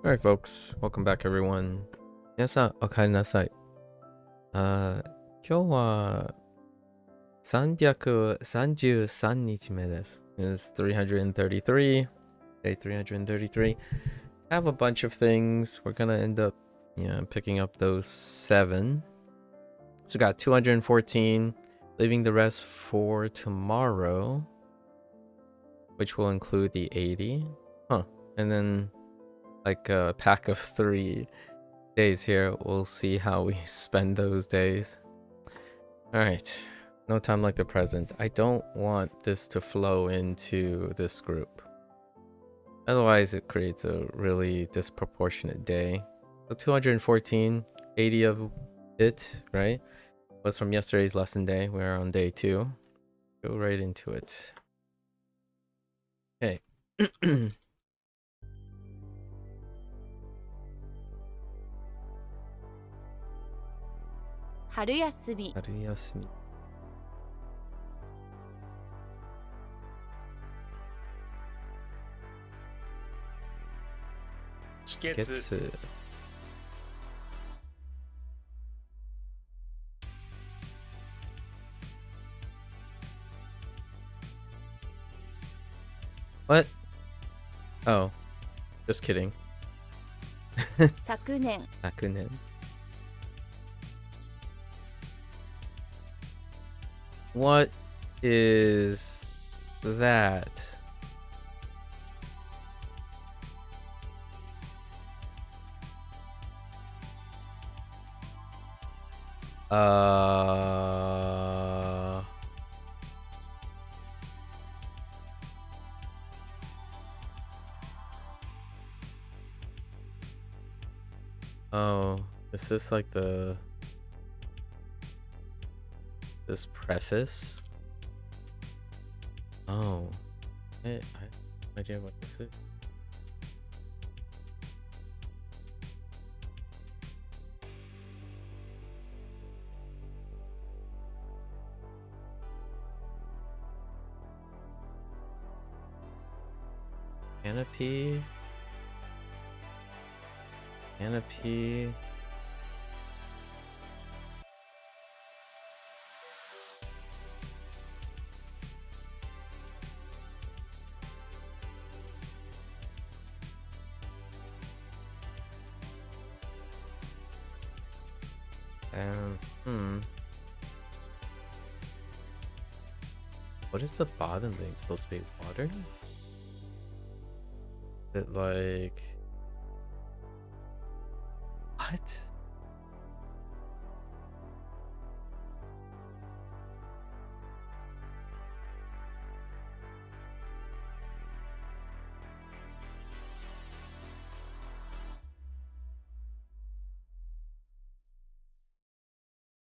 Alright, folks. Welcome back, everyone. 皆さん、お帰りなさい。今日は333日目です。It's 333, day 333. I have a bunch of things. We're gonna end up, picking up those 7. So we got 214, leaving the rest for tomorrow, which will include the 80. And then like a pack of 3 days here. We'll see how we spend those days. Alright. No time like the present. I don't want this to flow into this group. Otherwise, it creates a really disproportionate day. So 214, 80 of it, right? Was from yesterday's lesson day. We're on day 2. Go right into it. Okay. 春休み春休み。帰結 What? Oh. Just kidding. 昨年 昨年. What is that? Oh, is this like this preface? Oh, I have no idea what this is. Canopy. What is the bottom thing supposed to be? Water? Is it like... What?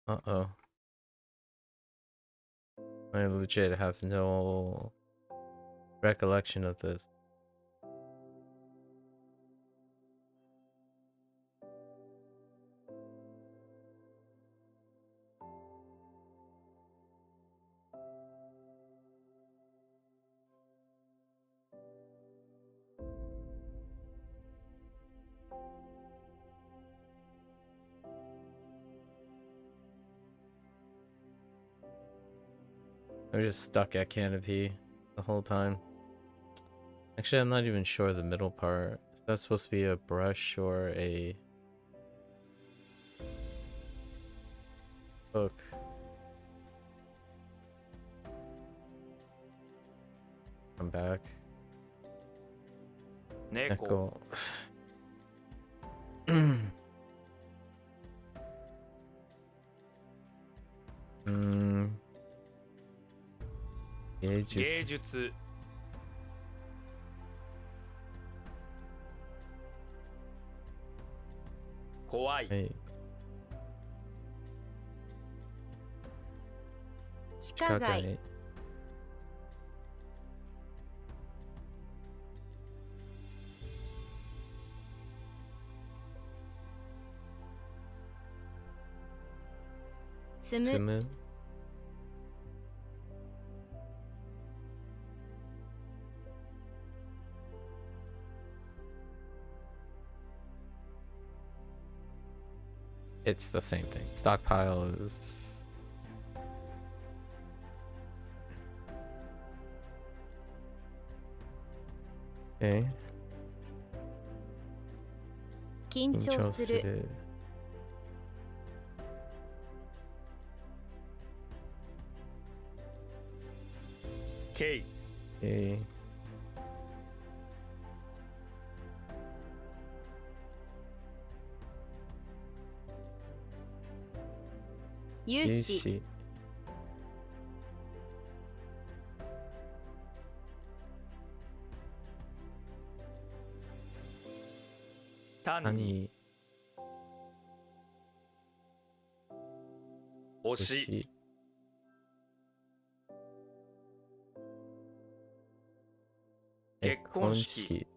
Uh-oh. I legit have no recollection of this. I'm just stuck at Canopy the whole time. Actually, I'm not even sure the middle part. Is that supposed to be a brush or a hook? I'm back. 猫 芸術 怖い Hey. 地下街 積む Tsumu. it's the same thing. Stockpile is okay. 緊張する。緊張する。敬 Okay. 融融資。資。単に単に推しし結婚式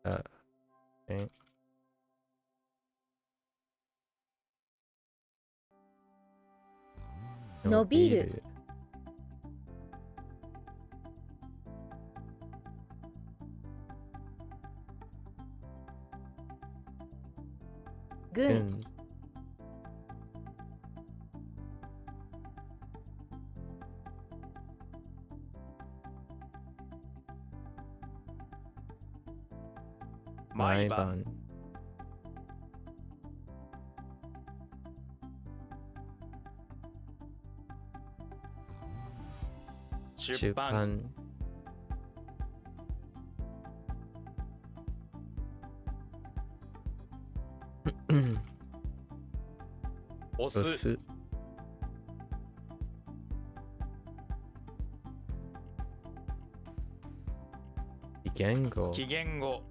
あ、え伸びる。軍。軍。毎晩晩。出出版版。押す押す。非言語。期限後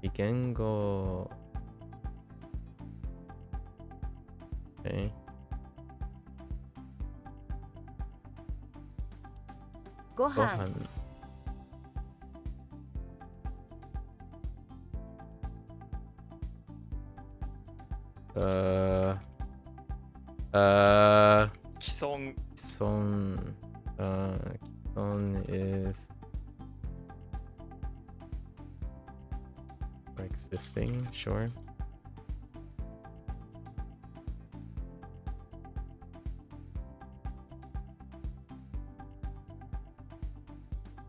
非言語。Okay. ごご飯。飯。既存既存。既存 is existing, sure.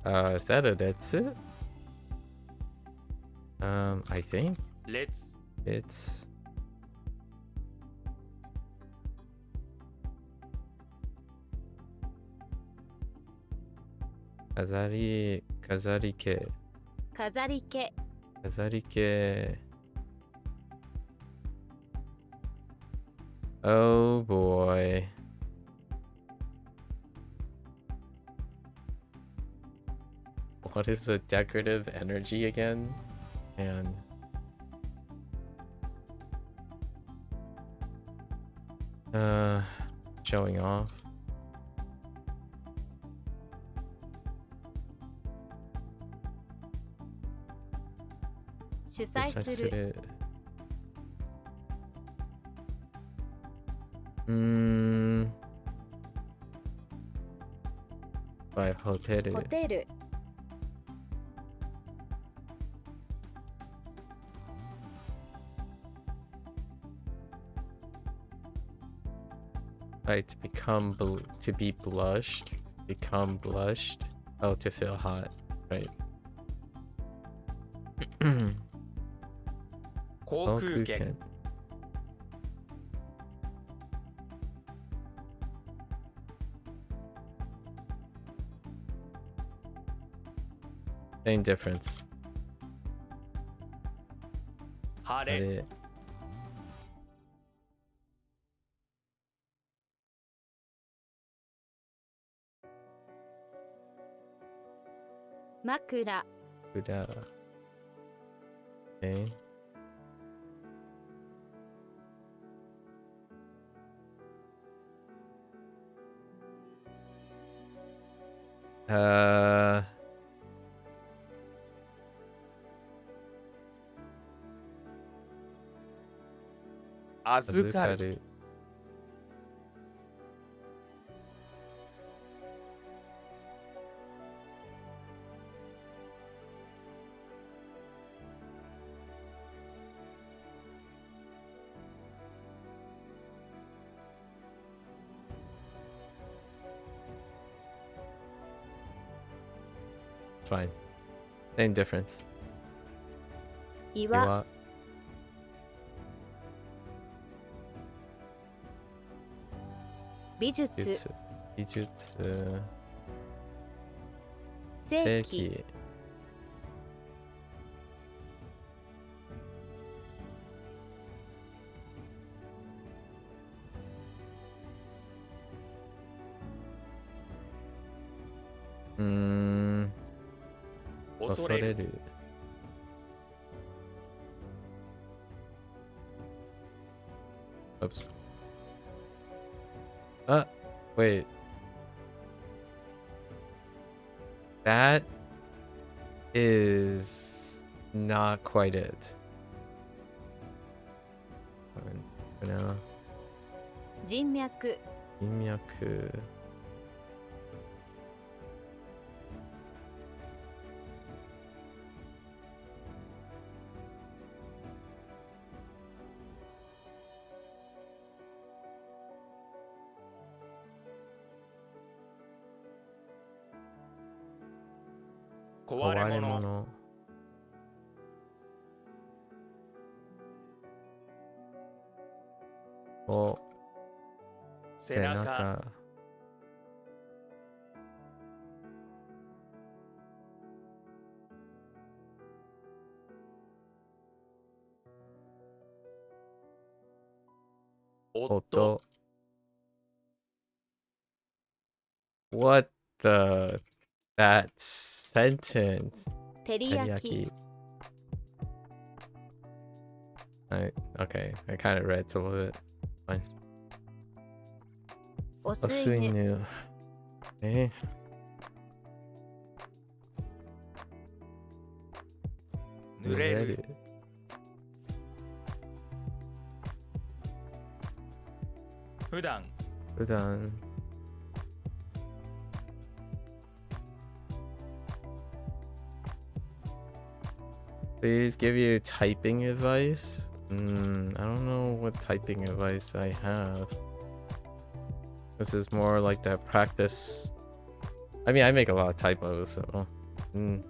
Is that a that's it? I think 列 it's飾り気飾り気。飾り気 Oh boy. What is the decorative energy again? And showing off. 主催する。by ホテル。ホテル。Right, to be blushed, become blushed. Oh, to feel hot, right? 航空券 Same difference. 晴れ It 枕。 Buddha. Okay. Uh, 預かるる。It's fine. Same difference. 岩 Iwa. 美術 Jutsu. Ijutsu. 世紀 Seiki. Mm, 恐れる Osoreru. Oops. Wait. That is not quite it. For now. 人脈 Inmyaku. Kowaremono. Oh, 背中 夫 Oto. What the? That sentence. 照り焼き Teriyaki. Okay, I kind of read some of it. Fine. お吸いぬ Osuinu. Eh? 濡れる 普段 Udan. Please give you typing advice? I don't know what typing advice I have. This is more like that practice. I mean, I make a lot of typos, so.融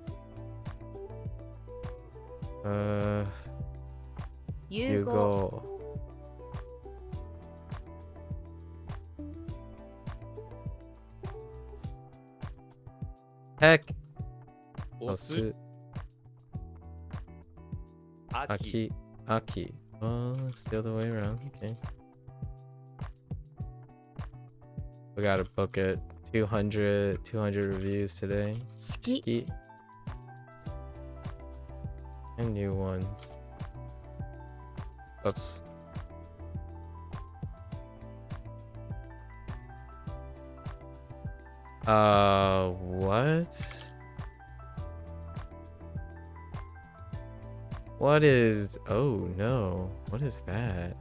合 Yugo. Heck. 押す Osu. 秋 Aki. Oh, it's the other way around. Okay. We gotta book it. 200 reviews today. 四季 Ski. And new ones. Oops. What? What is... Oh, no. What is that?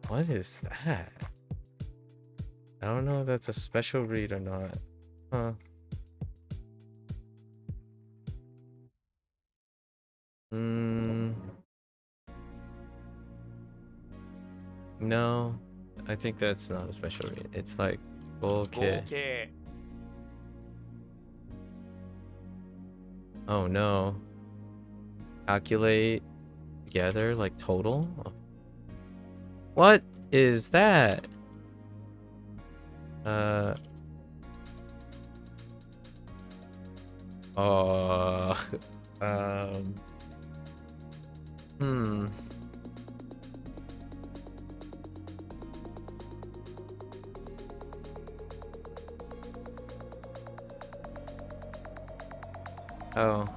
What is that? I don't know if that's a special read or not. Huh. No, I think that's not a special read. It's like 合 okay. 計 Oh no. Calculate together like total? What is that? Oh. Oh. 時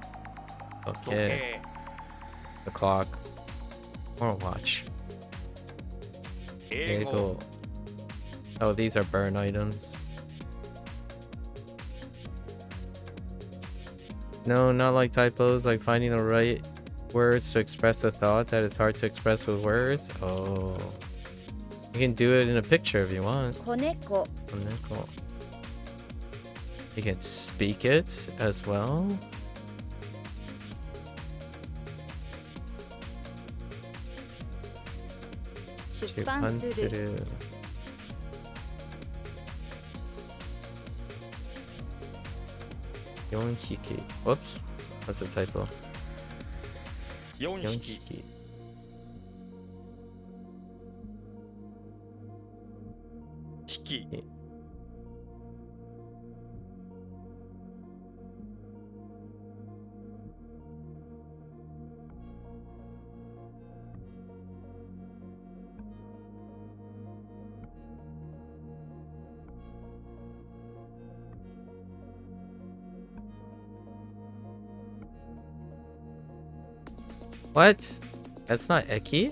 Okay. 計 The clock. Or watch. 英語 Ego. Oh, these are burn items. No, not like typos, like finding the right words to express a thought that is hard to express with words. Oh. You can do it in a picture if you want. 子猫 Cool. You can speak it as well. Shuppansuru. Yonhiki. Whoops. That's a typo. 4匹 Yonhiki. 匹 What? That's not Eki?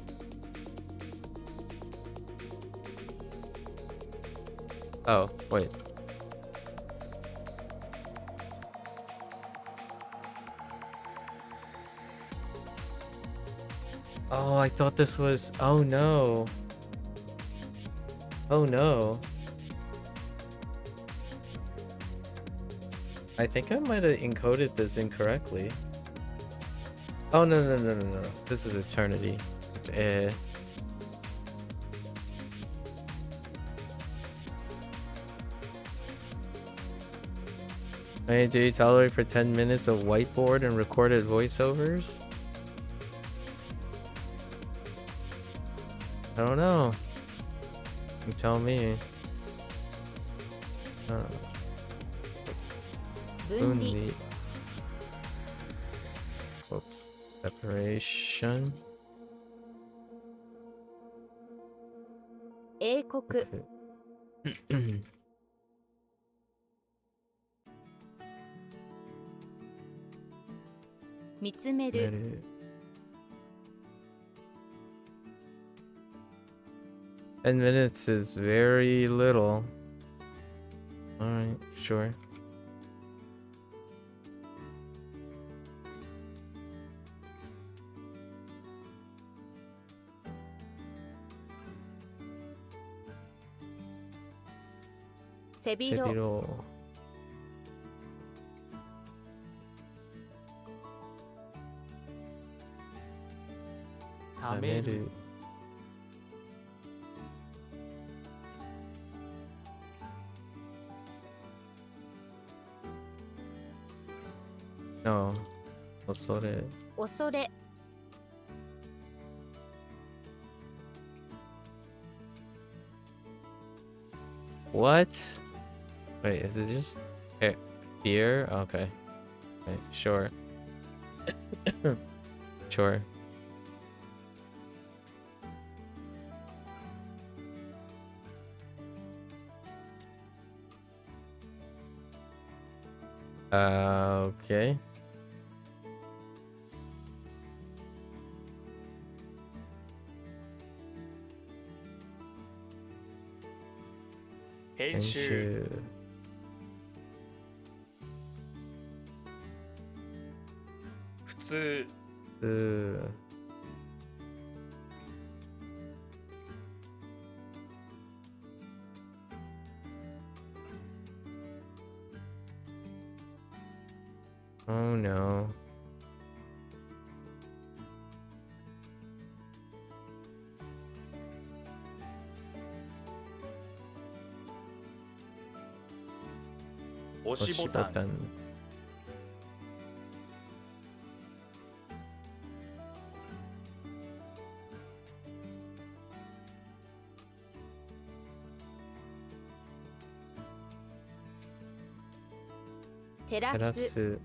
Oh, wait. Oh, I thought this was... Oh, no. Oh, no. I think I might have encoded this incorrectly. Oh, no, no, no, no, no. This is eternity. It's eh. Hey, do you tolerate for 10 minutes of whiteboard and recorded voiceovers? I don't know. You tell me. Bunri. Oops. Separation. 英国 Okay. 見つめる 10 minutes is very little. Alright, sure. Sebiro. Sebiro. Tameru. No. Osore. 恐れ What? Wait, is it just fear? Okay. Okay, sure. Sure. Okay. Henshu. 普通 Oh no. Oshibotan. Terasu. Terasu.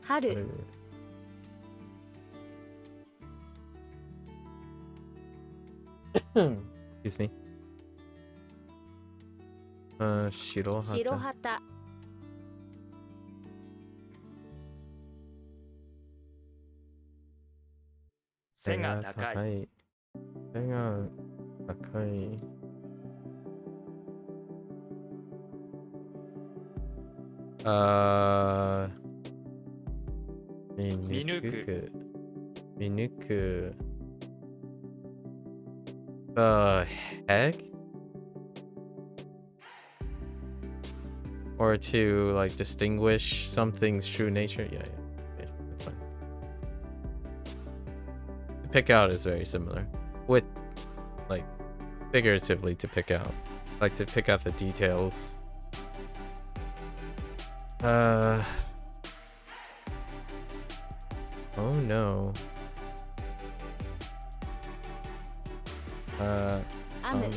Haru. Excuse me. Shirohata. 白旗 背が高い い。背が高い。Minuku. Minuku. The heck? Or to like distinguish something's true nature? Yeah, that's fine. To pick out is very similar. With like figuratively to pick out. Like to pick out the details. Oh no. Amu.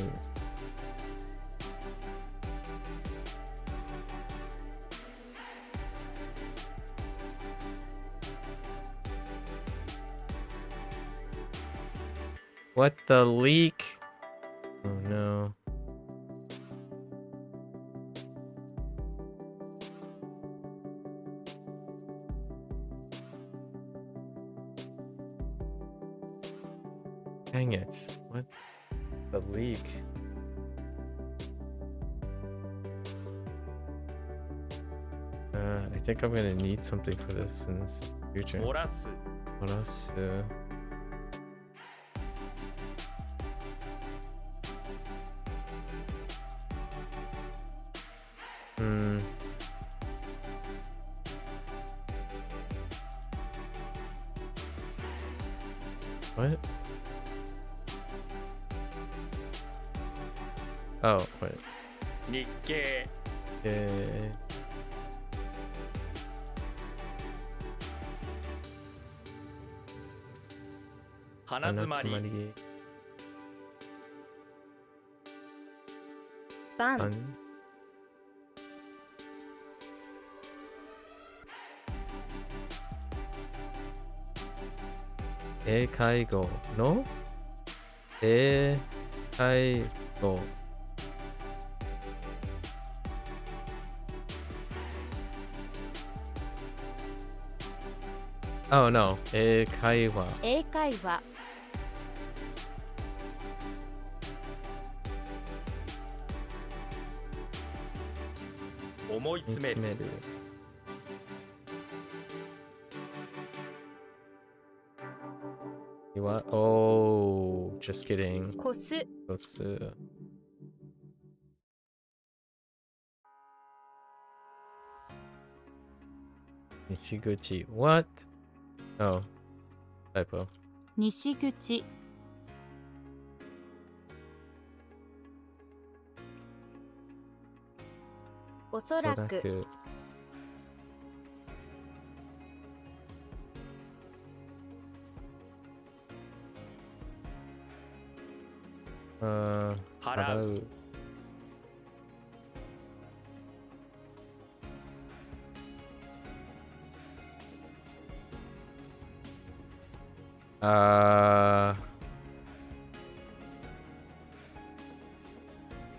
What the leak? Oh no. Dang it. What the leak? I think I'm gonna need something for this in the future. 漏らす What else? What? Oh, wait. 日経 鼻づまり Ban. Eikaigo no? Eikaigo. Oh no, Eikaiwa. 英会話 思い詰める You what? Oh, just kidding. 越す Kosu. Nishiguchi. What? Oh, typo. 西口 おそらく Soraku. Harau.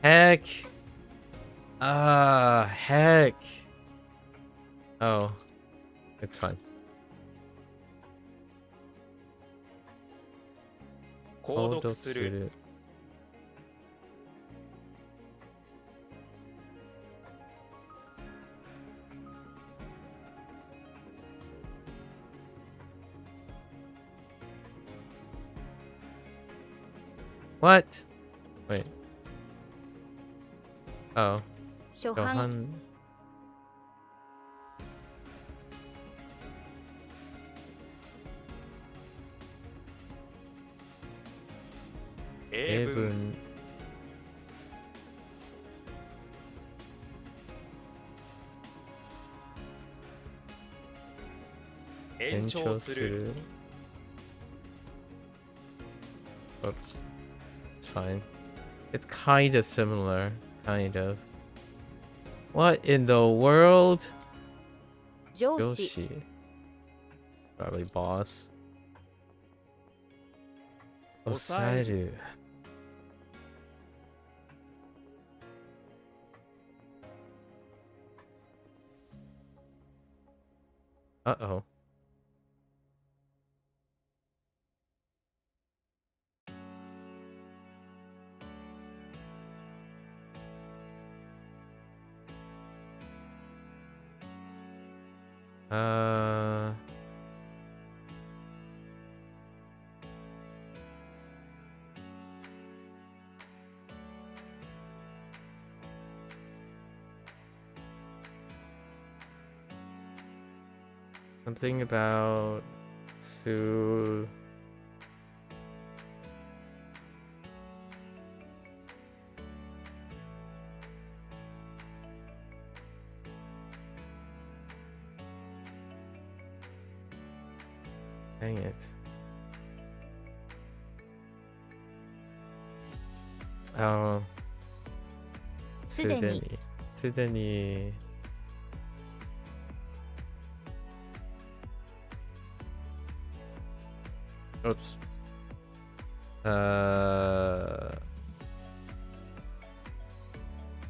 Heck. Heck. Oh, it's fine. 購読する What? Wait. Oh. 初版 Gohan. 英文 Evun. 延長する Oops. It's fine. It's kind of similar. Kind of. What in the world? 上司 Yoshi. Probably boss. 抑える Osaeru. Uh-oh. Uh, something about to. Dang it. Oh. すでにすでに Oops.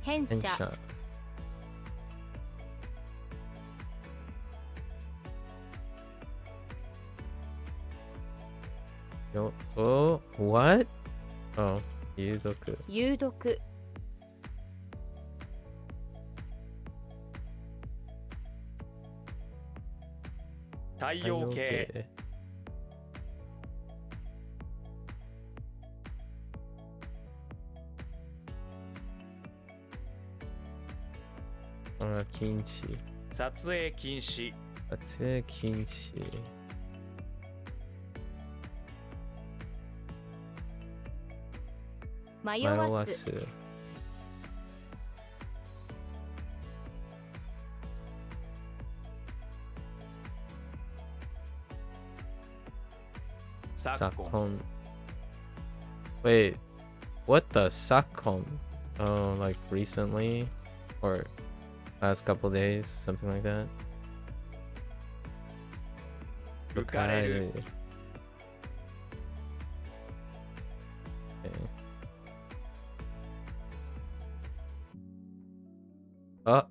変変者者よ Oh, what? Oh, 有毒有毒太陽系。禁止撮影禁止。撮影禁止迷迷わすわす昨今。 Sakon. Wait, what the Sakon? Oh, like recently? Or last couple days? Something like that? 浮かれる。 Okay. Oh.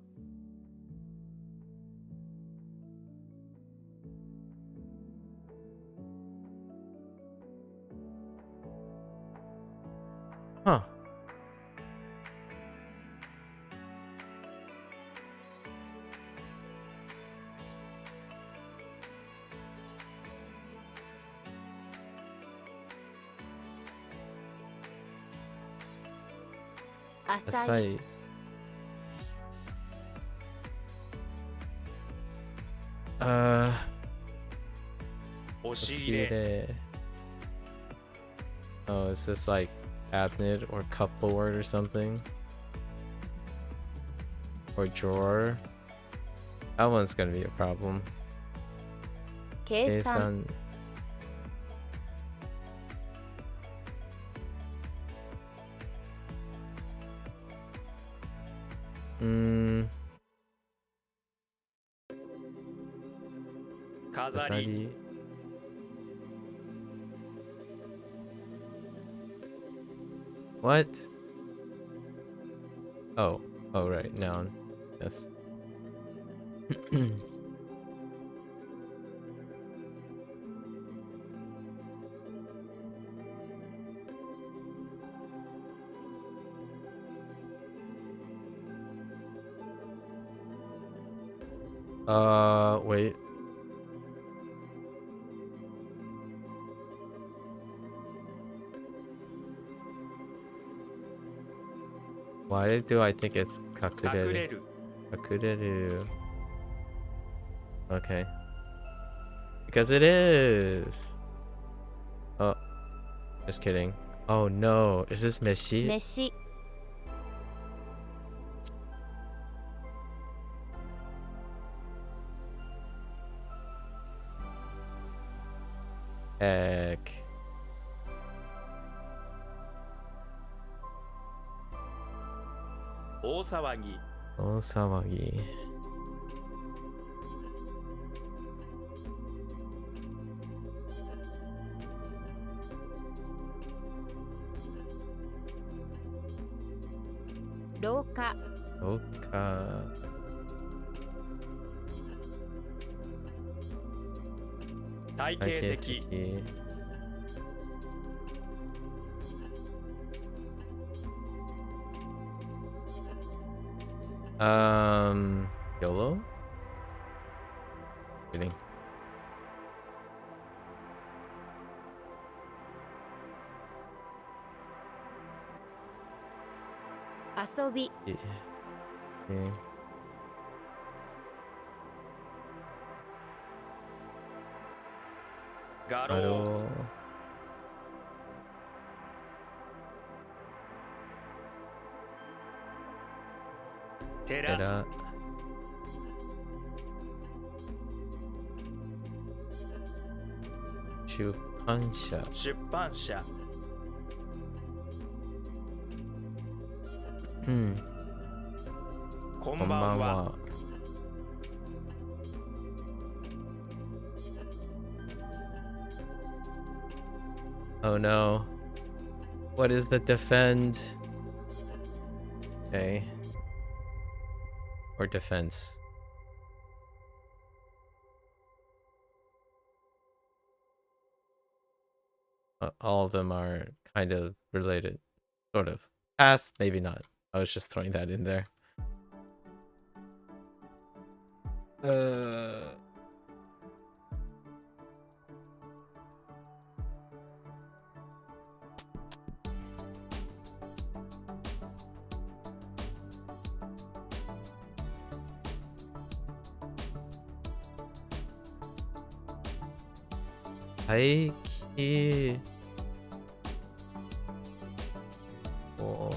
Huh. Asai. Asai. Uh, 押し入れ。 Oh, is this like cabinet or cupboard or something? Or drawer? That one's gonna be a problem. 計算 飾り。 Asari. What? Oh, oh right, noun. Yes. Wait. Why do I think it's 隠 kakureru? れる。 Kakureru. Okay. Because it is. Oh, just kidding. Oh no, is this meshi? 飯 Heck. 大騒ぎ。 大騒ぎ.「廊下」 Oka. 体系的。 YOLO? 遊び Okay. Garo. Aro. Tera. Era. Chupansha. 出版社 こんばんは Konbanwa. Oh no. What is the defend? Okay. Or defense. All of them are kind of related. Sort of. Pass, maybe not. I was just throwing that in there. Aiki. Oh.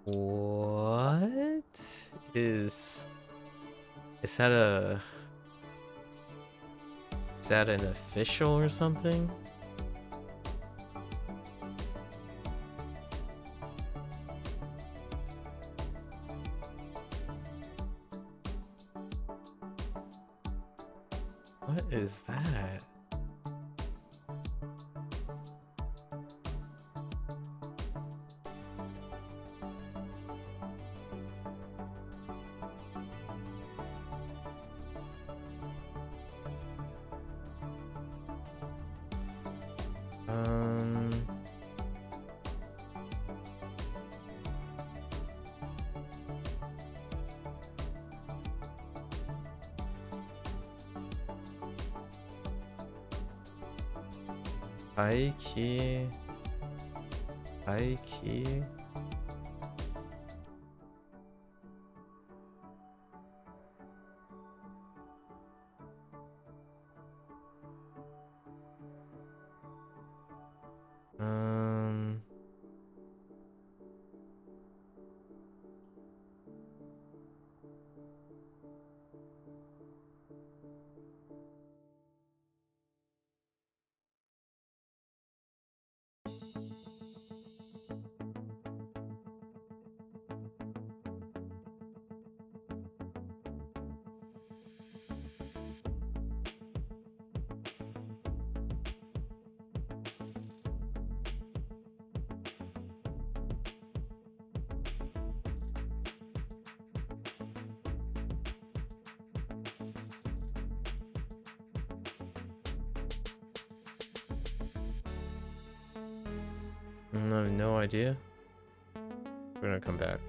What is that is that an official or something? What is that? Aiki. Aiki. I have no idea. We're gonna come back.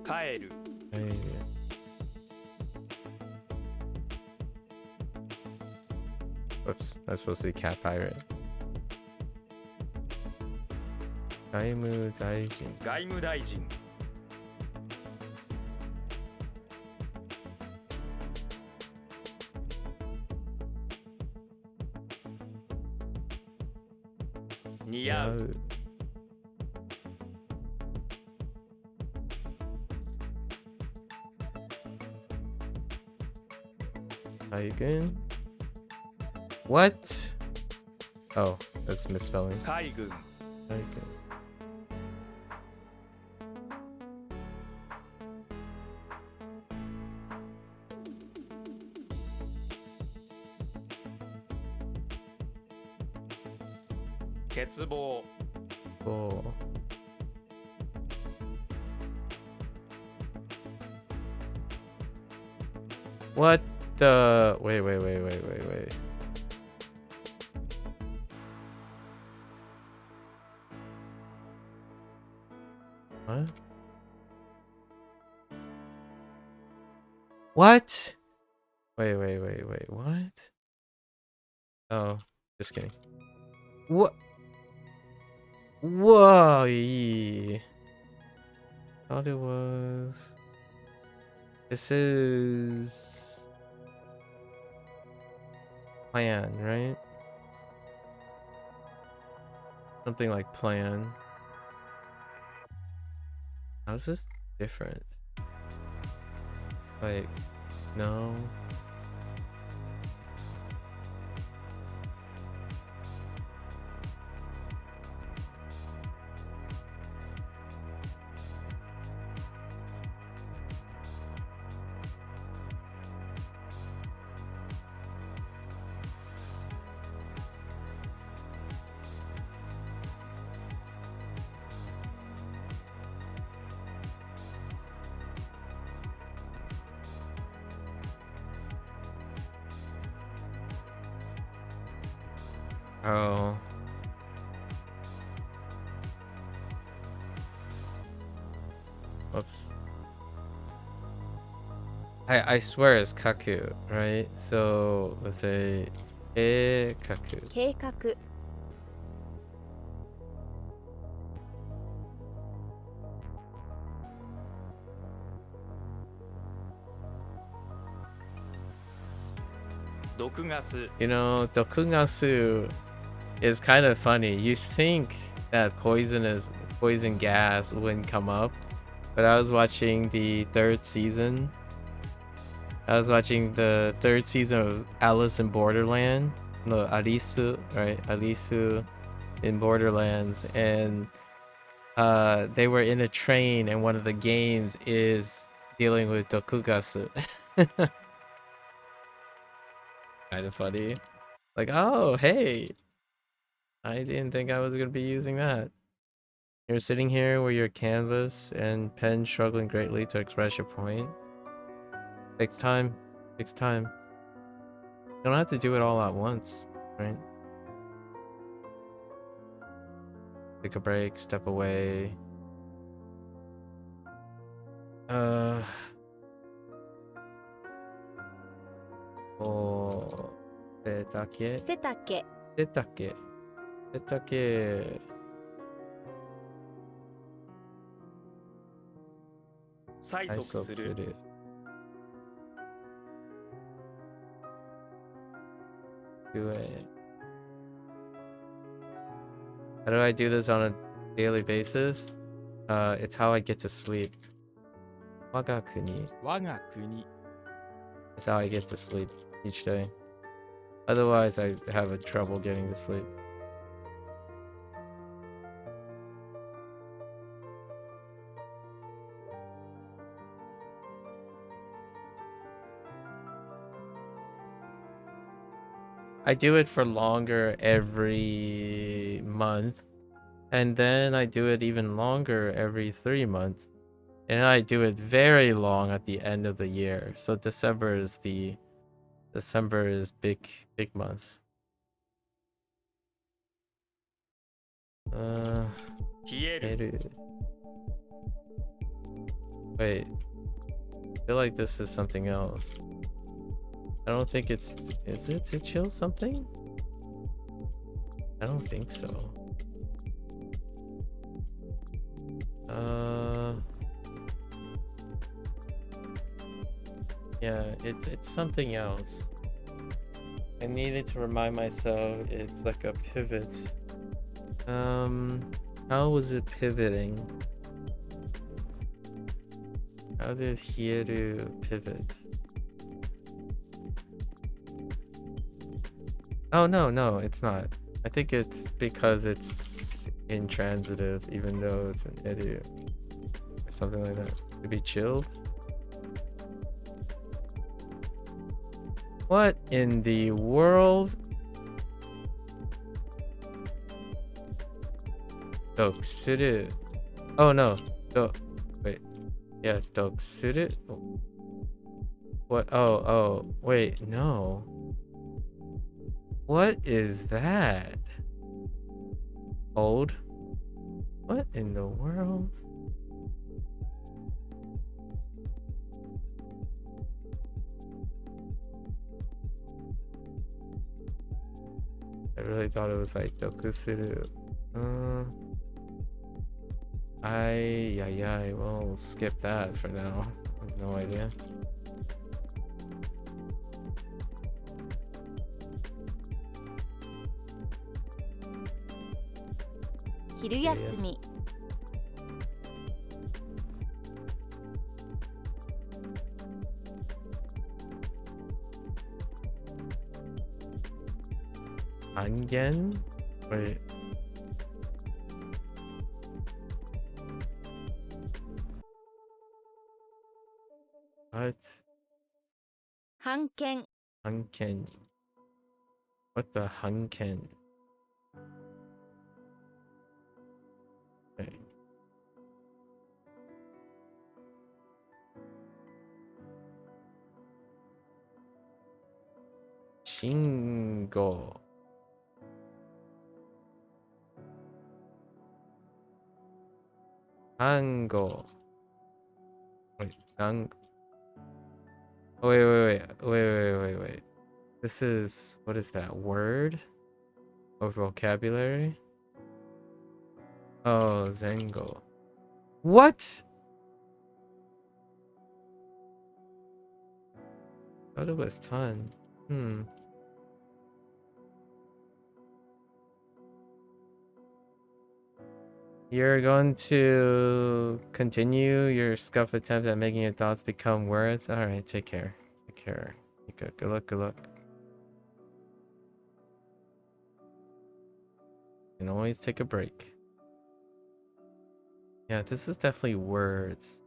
帰る Hey. Whoops, that's supposed to be cat pirate. Daimu Daijin. 外務大臣 似合う Daigun? What? Oh, that's misspelling. 海軍 Daigun. 欠乏 Oh. What the? Wait. What? What? Wait. What? Oh, just kidding. What? Whoa! Thought it was. This is plan, right? Something like plan. How's this different? Like, no. Oh. Whoops. I swear it's kaku, right? So let's say kaku. 計画 毒ガス You know, Tokugasu is kind of funny. You think that poison gas wouldn't come up, but I was watching the third season. I was watching the third season of Alice in Borderland. No, Alisu, right? Alisu in Borderlands, and they were in a train, and one of the games is dealing with Tokugasu. Kind of funny. Like, oh, hey, I didn't think I was gonna be using that. You're sitting here with your canvas and pen struggling greatly to express your point. Takes time. Takes time. You don't have to do it all at once, right? Take a break, step away. Oh, 背丈 背丈 背丈 背丈 催促する Do it. How do I do this on a daily basis? It's how I get to sleep. WaniKani. 我が国 It's how I get to sleep each day. Otherwise, I have a trouble getting to sleep. I do it for longer every month, and then I do it even longer every 3 months, and I do it very long at the end of the year. So December is big month. 冷える Wait, I feel like this is something else. I don't think is it to chill something? I don't think so. Yeah, it's something else. I needed to remind myself it's like a pivot. How was it pivoting? How did Hieru pivot? Oh, no, it's not. I think it's because it's intransitive, even though it's an idiot. Or something like that. To be chilled? What in the world? Dokusuru. Oh, no. Wait. Yeah, dokusuru? What? Oh, wait, no. What is that? Hold. What in the world? I really thought it was like Dokusuru. We'll skip that for now. I have no idea. 昼休み Angen? Wait. What? 半券 Hanken. What the Hanken? Okay. Shingo. Tango. Wait, Dang. Oh, wait. This is, what is that word? Or vocabulary? Oh, Zengo. What? I thought it was ton. You're going to continue your scuff attempt at making your thoughts become words? Alright, take care. Take care. Good luck, good luck. You can always take a break. Yeah, this is definitely words.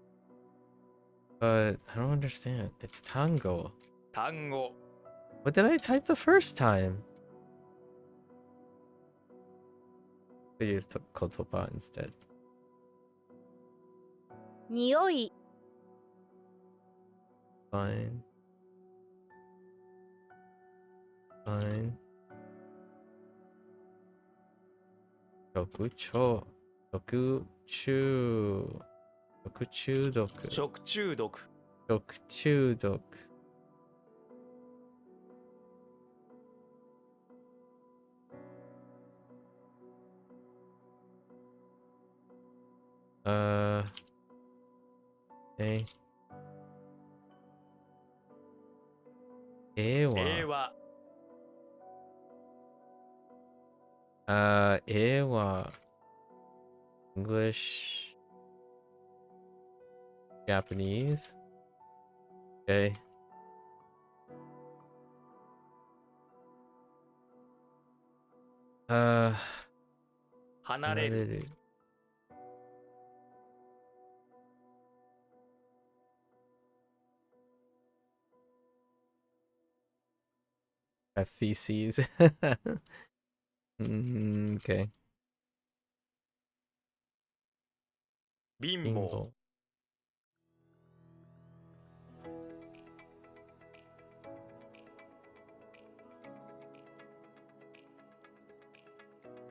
But I don't understand. It's tango. 単語 What did I type the first time? I used kotoba instead. 匂い Fine. Fine. Dokucho. Dokuchu. Dokuchudoku. 食中毒 Dokchudok. Okay. 絵は 絵は English, Japanese. Okay. 離れる feces. Okay. 貧乏 Bingo.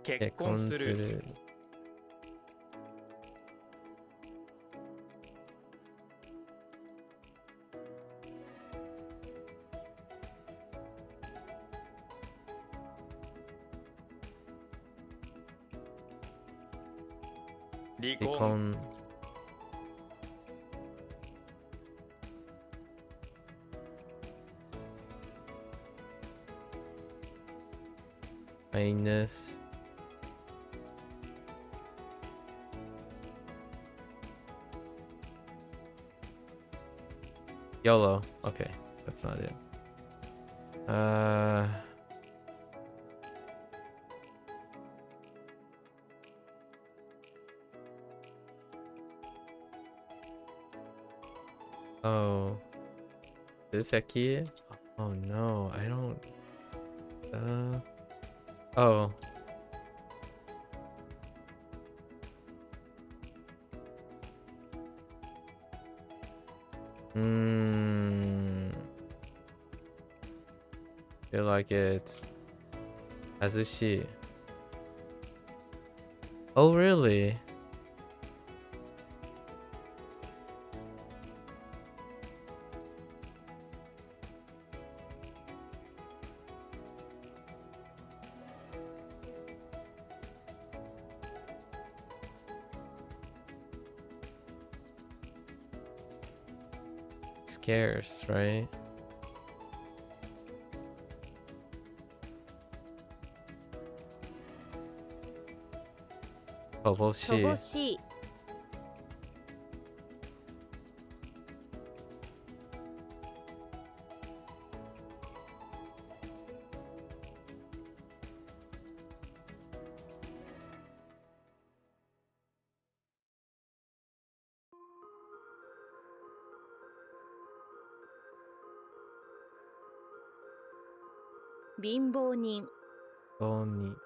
結婚する 離婚 Icon. Kindness. YOLO. Okay, that's not it. Oh. This aqui? Oh no, I don't. Oh. Feel like it's Azushi. Oh really? scarce, right? Toboshi. 乏しい 貧乏人 Boni.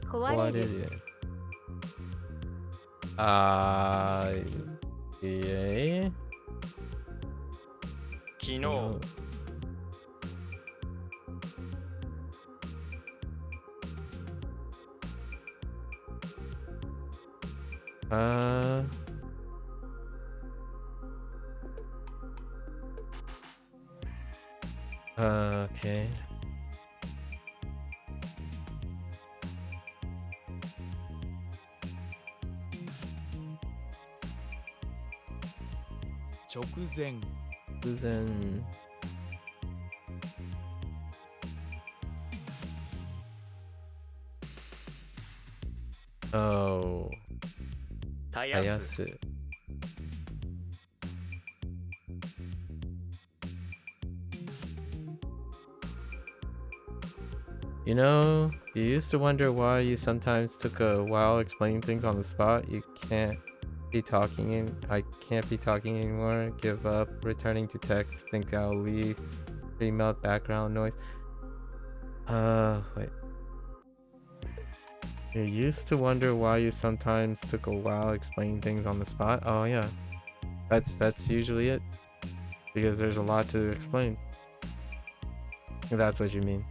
壊れる Yeah. 昨日 Uh. Okay. 直前 Susan. Oh. たやす Ayasu. You know, you used to wonder why you sometimes took a while explaining things on the spot. You can't be talking and I can't be talking anymore. Give up. Returning to text. Think I'll leave. Remelt background noise. Wait. You used to wonder why you sometimes took a while explaining things on the spot. Oh yeah. That's usually it. Because there's a lot to explain. If that's what you mean.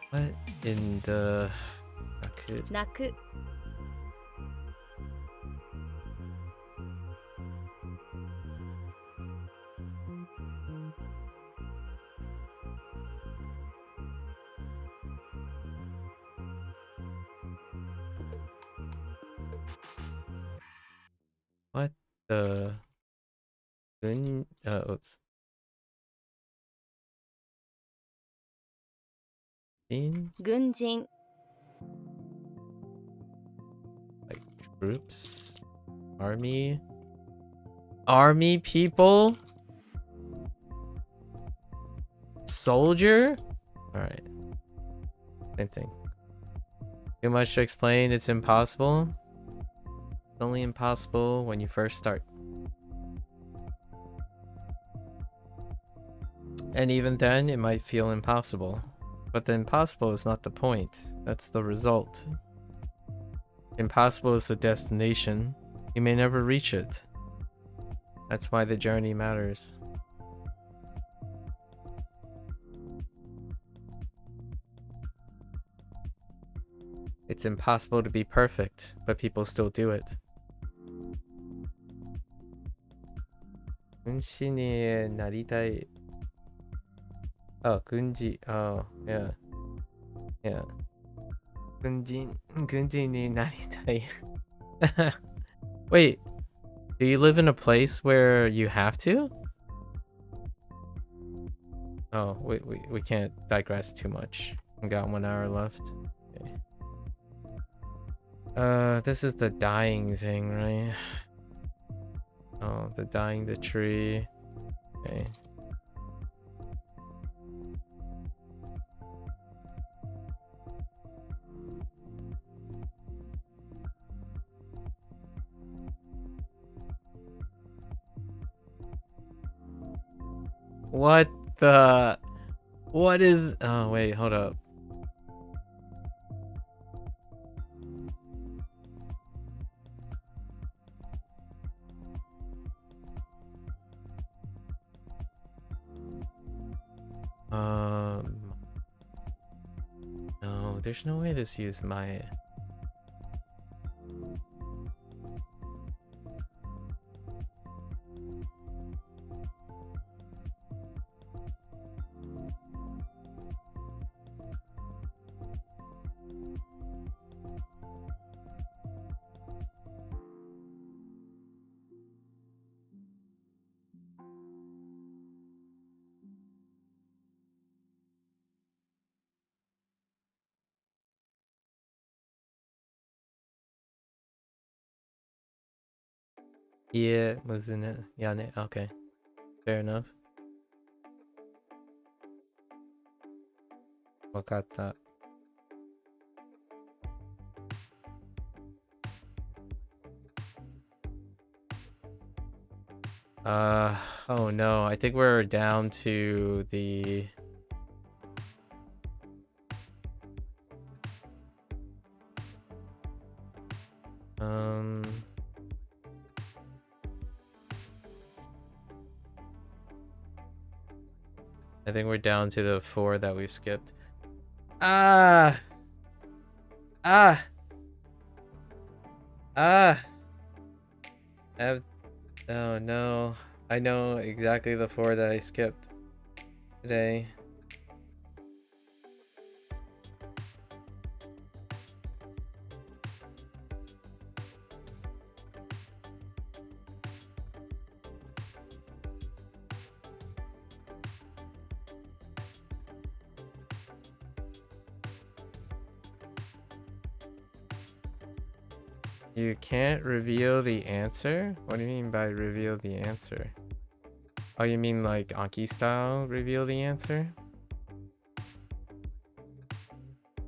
What in the... Okay. 泣く What the... Oops. In 軍人 like troops? Army? Army people? Soldier? Alright. Same thing. Too much to explain, it's impossible. It's only impossible when you first start. And even then, it might feel impossible. But the impossible is not the point. That's the result. Impossible is the destination. You may never reach it. That's why the journey matters. It's impossible to be perfect, but people still do it. 軍師になりたい Oh, 軍事 Oh, yeah. Yeah. 軍人になりたい Wait, do you live in a place where you have to? Oh, we can't digress too much. We got 1 hour left. Okay. This is the dying thing, right? Oh, the dying the tree. Okay. What the... What is... Oh, wait, hold up. No, there's no way this used my... Yeah, wasn't it? Yeah, okay. Fair enough. Wakata. Oh no, I think we're down to the I think we're down to the 4 that we skipped. Ah! Ah! Ah! Oh no. I know exactly the 4 that I skipped today. You can't reveal the answer? What do you mean by reveal the answer? Oh, you mean like Anki style reveal the answer?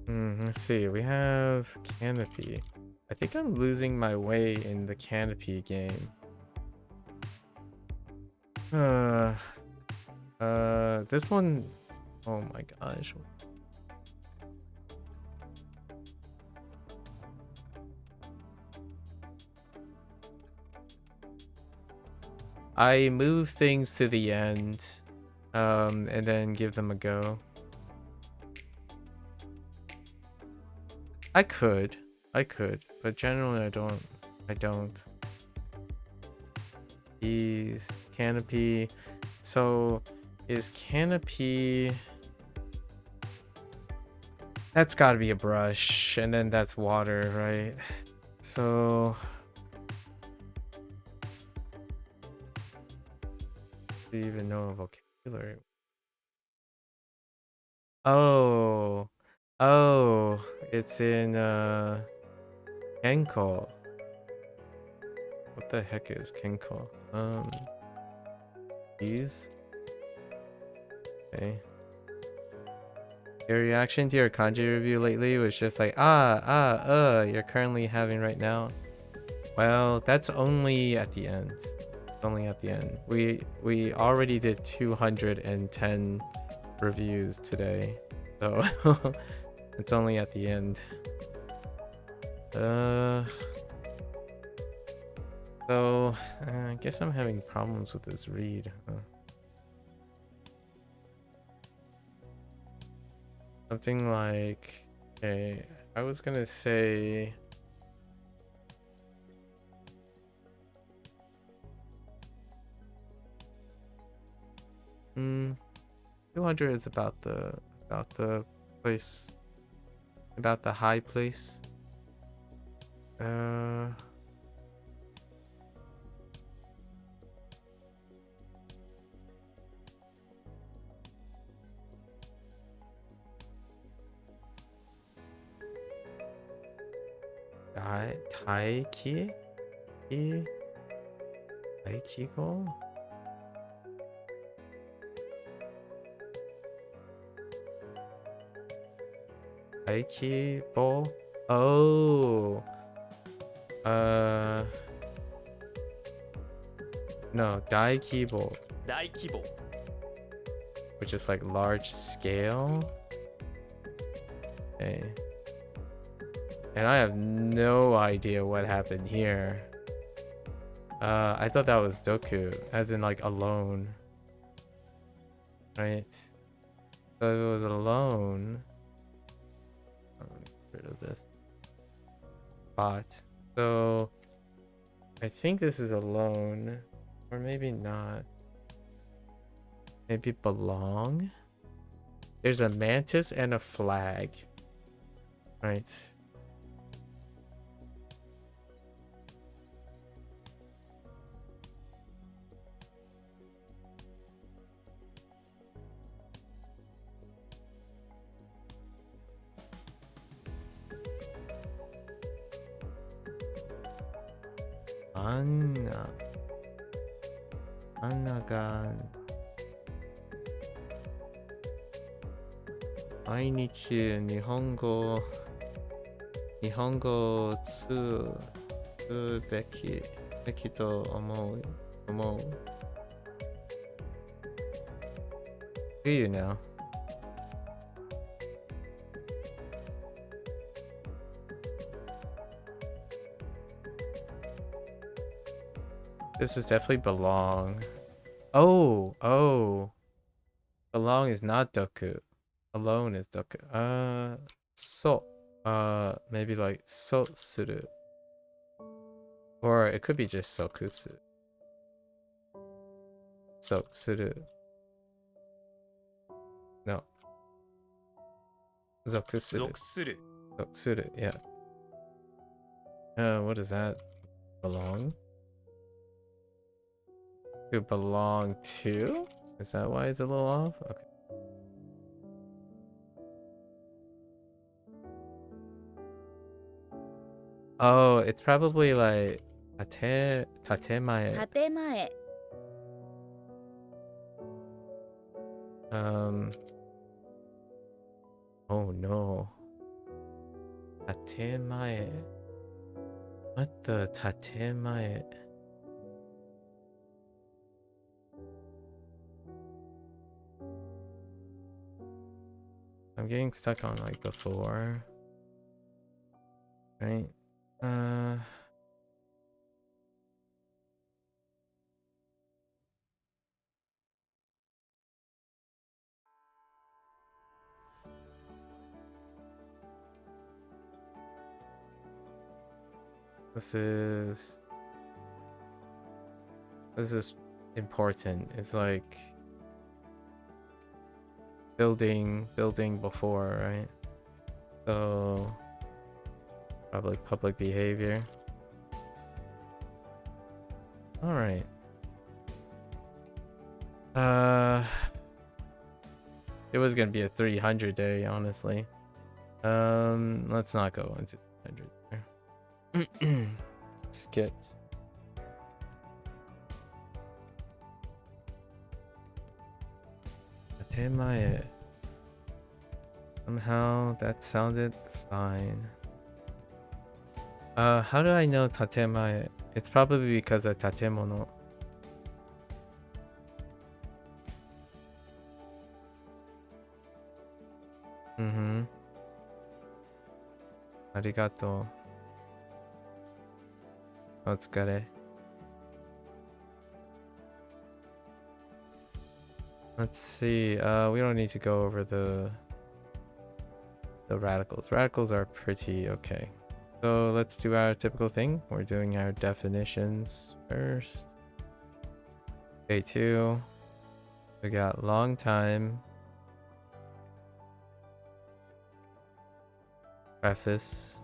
Let's see. We have Canopy. I think I'm losing my way in the Canopy game. This one. Oh my gosh. I move things to the end, and then give them a go. I could, but generally I don't. Is Canopy, so is Canopy, that's gotta be a brush, and then that's water, right? So do you even know a vocabulary? Oh, it's in Kenko. What the heck is Kenko? These. Okay. Your reaction to your kanji review lately was just like you're currently having right now. Well, that's only at the end. Only at the end. We already did 210 reviews today, so it's only at the end. So I guess I'm having problems with this read. Something like, okay, I was gonna say. 200 is about the place, about the high place. Taiki? Taikiko? Aikibo? Oh. No, Daikibo. Daikibo. Which is like large scale. Okay. And I have no idea what happened here. I thought that was Doku, as in like alone. Right? So if it was alone. Get rid of this. Bot. So I think this is alone. Or maybe not. Maybe belong? There's a mantis and a flag. Right. Anna. 花が毎日日本語をつべきと思う。Do you know? This is definitely belong. Oh. Belong is not doku. Alone is doku. So. Maybe like so suru. Or it could be just sokusu. So suru. No. Zokusuru. 属する Zokusuru, yeah. What is that? Belong? To belong to? Is that why it's a little off? Okay. Oh, it's probably like tatemae. 建前 Oh no. Tatemae. What the tatemae? I'm getting stuck on like before. Right? This is important. It's like building before, right? So probably public behavior. All right. It was gonna be a 300 day, honestly. Let's not go into 300 there. Skip. Tatemae. Somehow that sounded fine. How do I know tatemae? It's probably because of tatemono. Arigato. Otsukare. Let's see. We don't need to go over the radicals. Radicals are pretty okay. So let's do our typical thing. We're doing our definitions first. Day 2. We got long time. Preface.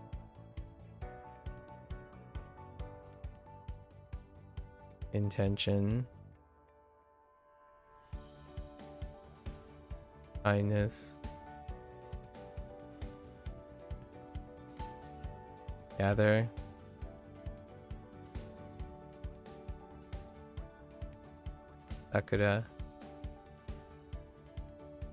Intention. Kindness. Gather. Sakura.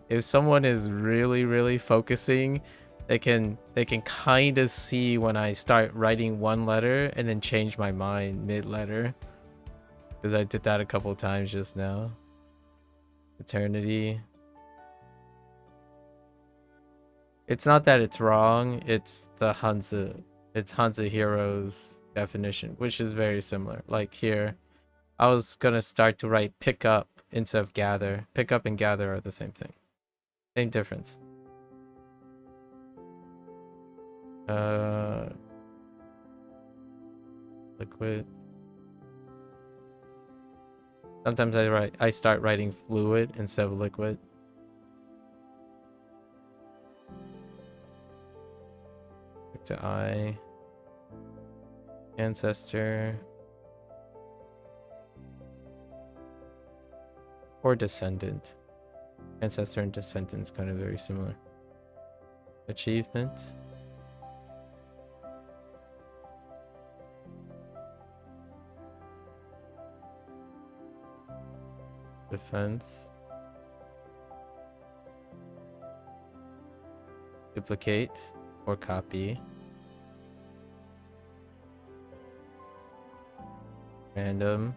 If someone is really focusing, they can kind of see when I start writing one letter and then change my mind mid-letter. Because I did that a couple times just now. Eternity. It's not that it's wrong, it's the Hanzi. It's Hanzi Hero's definition, which is very similar. Like here, I was gonna start to write pick up instead of gather. Pick up and gather are the same thing. Same difference. Liquid. Sometimes I start writing fluid instead of liquid. Back to I. Ancestor. Or descendant. Ancestor and descendant's kind of very similar. Achievement. Defense. Duplicate or copy. Random.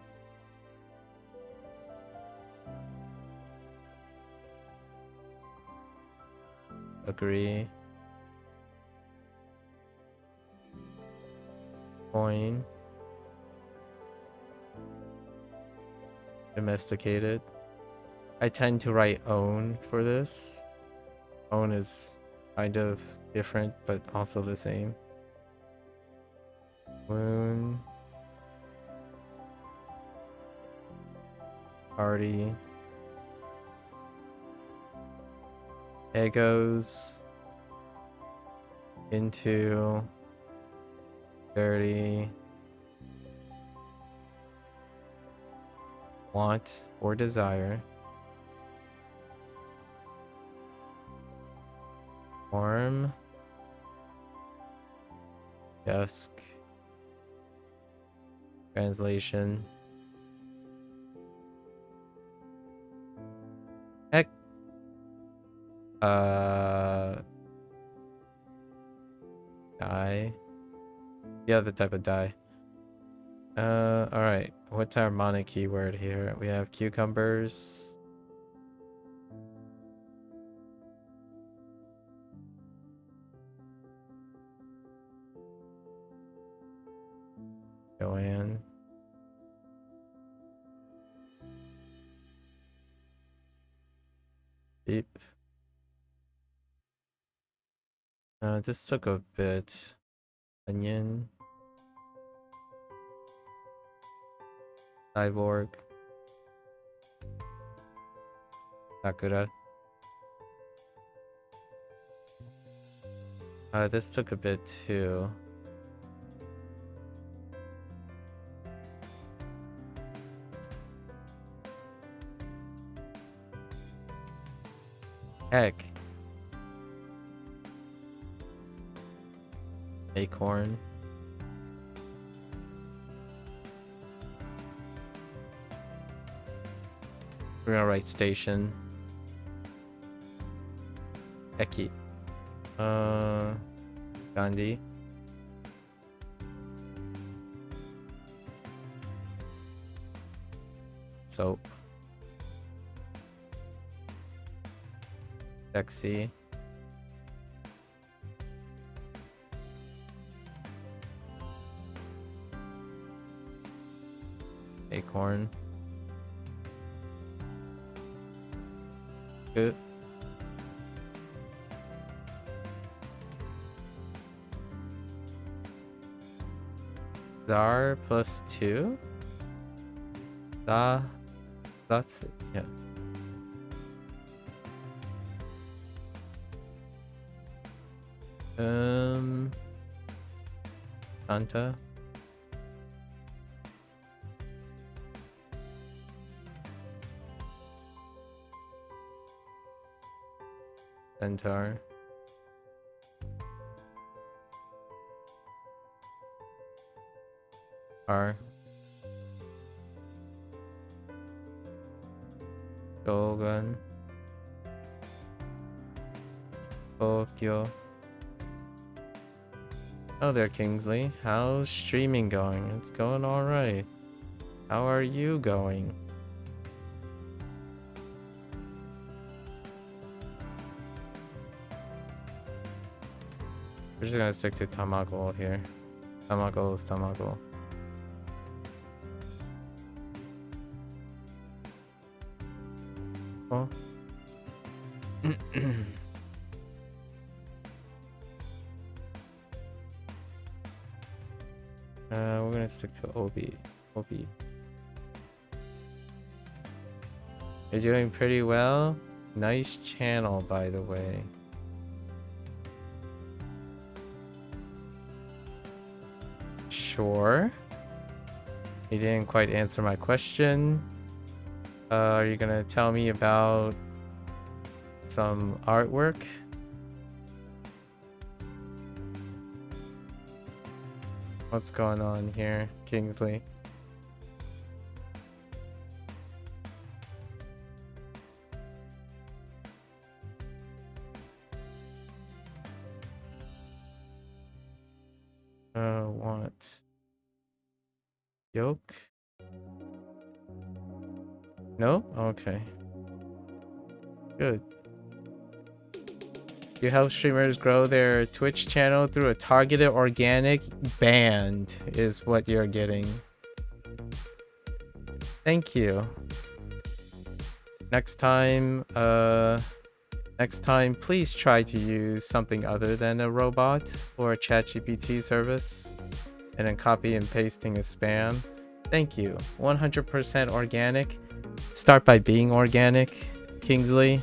Agree. Coin. Domesticated. I tend to write own for this. Own is kind of different, but also the same. Wound. Party. Egos. Into. Dirty. Want or desire. Form. Desk. Translation. Heck. Die. Yeah, the type of die. Alright. What's our mana keyword here? We have cucumbers. Joanne. Beep. This took a bit. Onion. Cyborg. Sakura. This took a bit too. Heck. Acorn. We're gonna write station. Eki. Gandhi. Soap. Sexy. Acorn. Good. Zar +2? That's it, yeah. Santa. Centaur. R. Shogun. Tokyo. Oh there, Kingsley. How's streaming going? It's going alright. How are you going? We're just gonna stick to Tamago here. Tamago is Tamago. Oh. We're gonna stick to Obi. Obi. You're doing pretty well. Nice channel, by the way. Sure. You didn't quite answer my question. Are you gonna tell me about some artwork? What's going on here, Kingsley? Want yolk? No? Okay. Good. You help streamers grow their Twitch channel through a targeted organic band is what you're getting. Thank you. Next time, please try to use something other than a robot or a ChatGPT service and then copy and pasting is spam. Thank you. 100% organic. Start by being organic, Kingsley.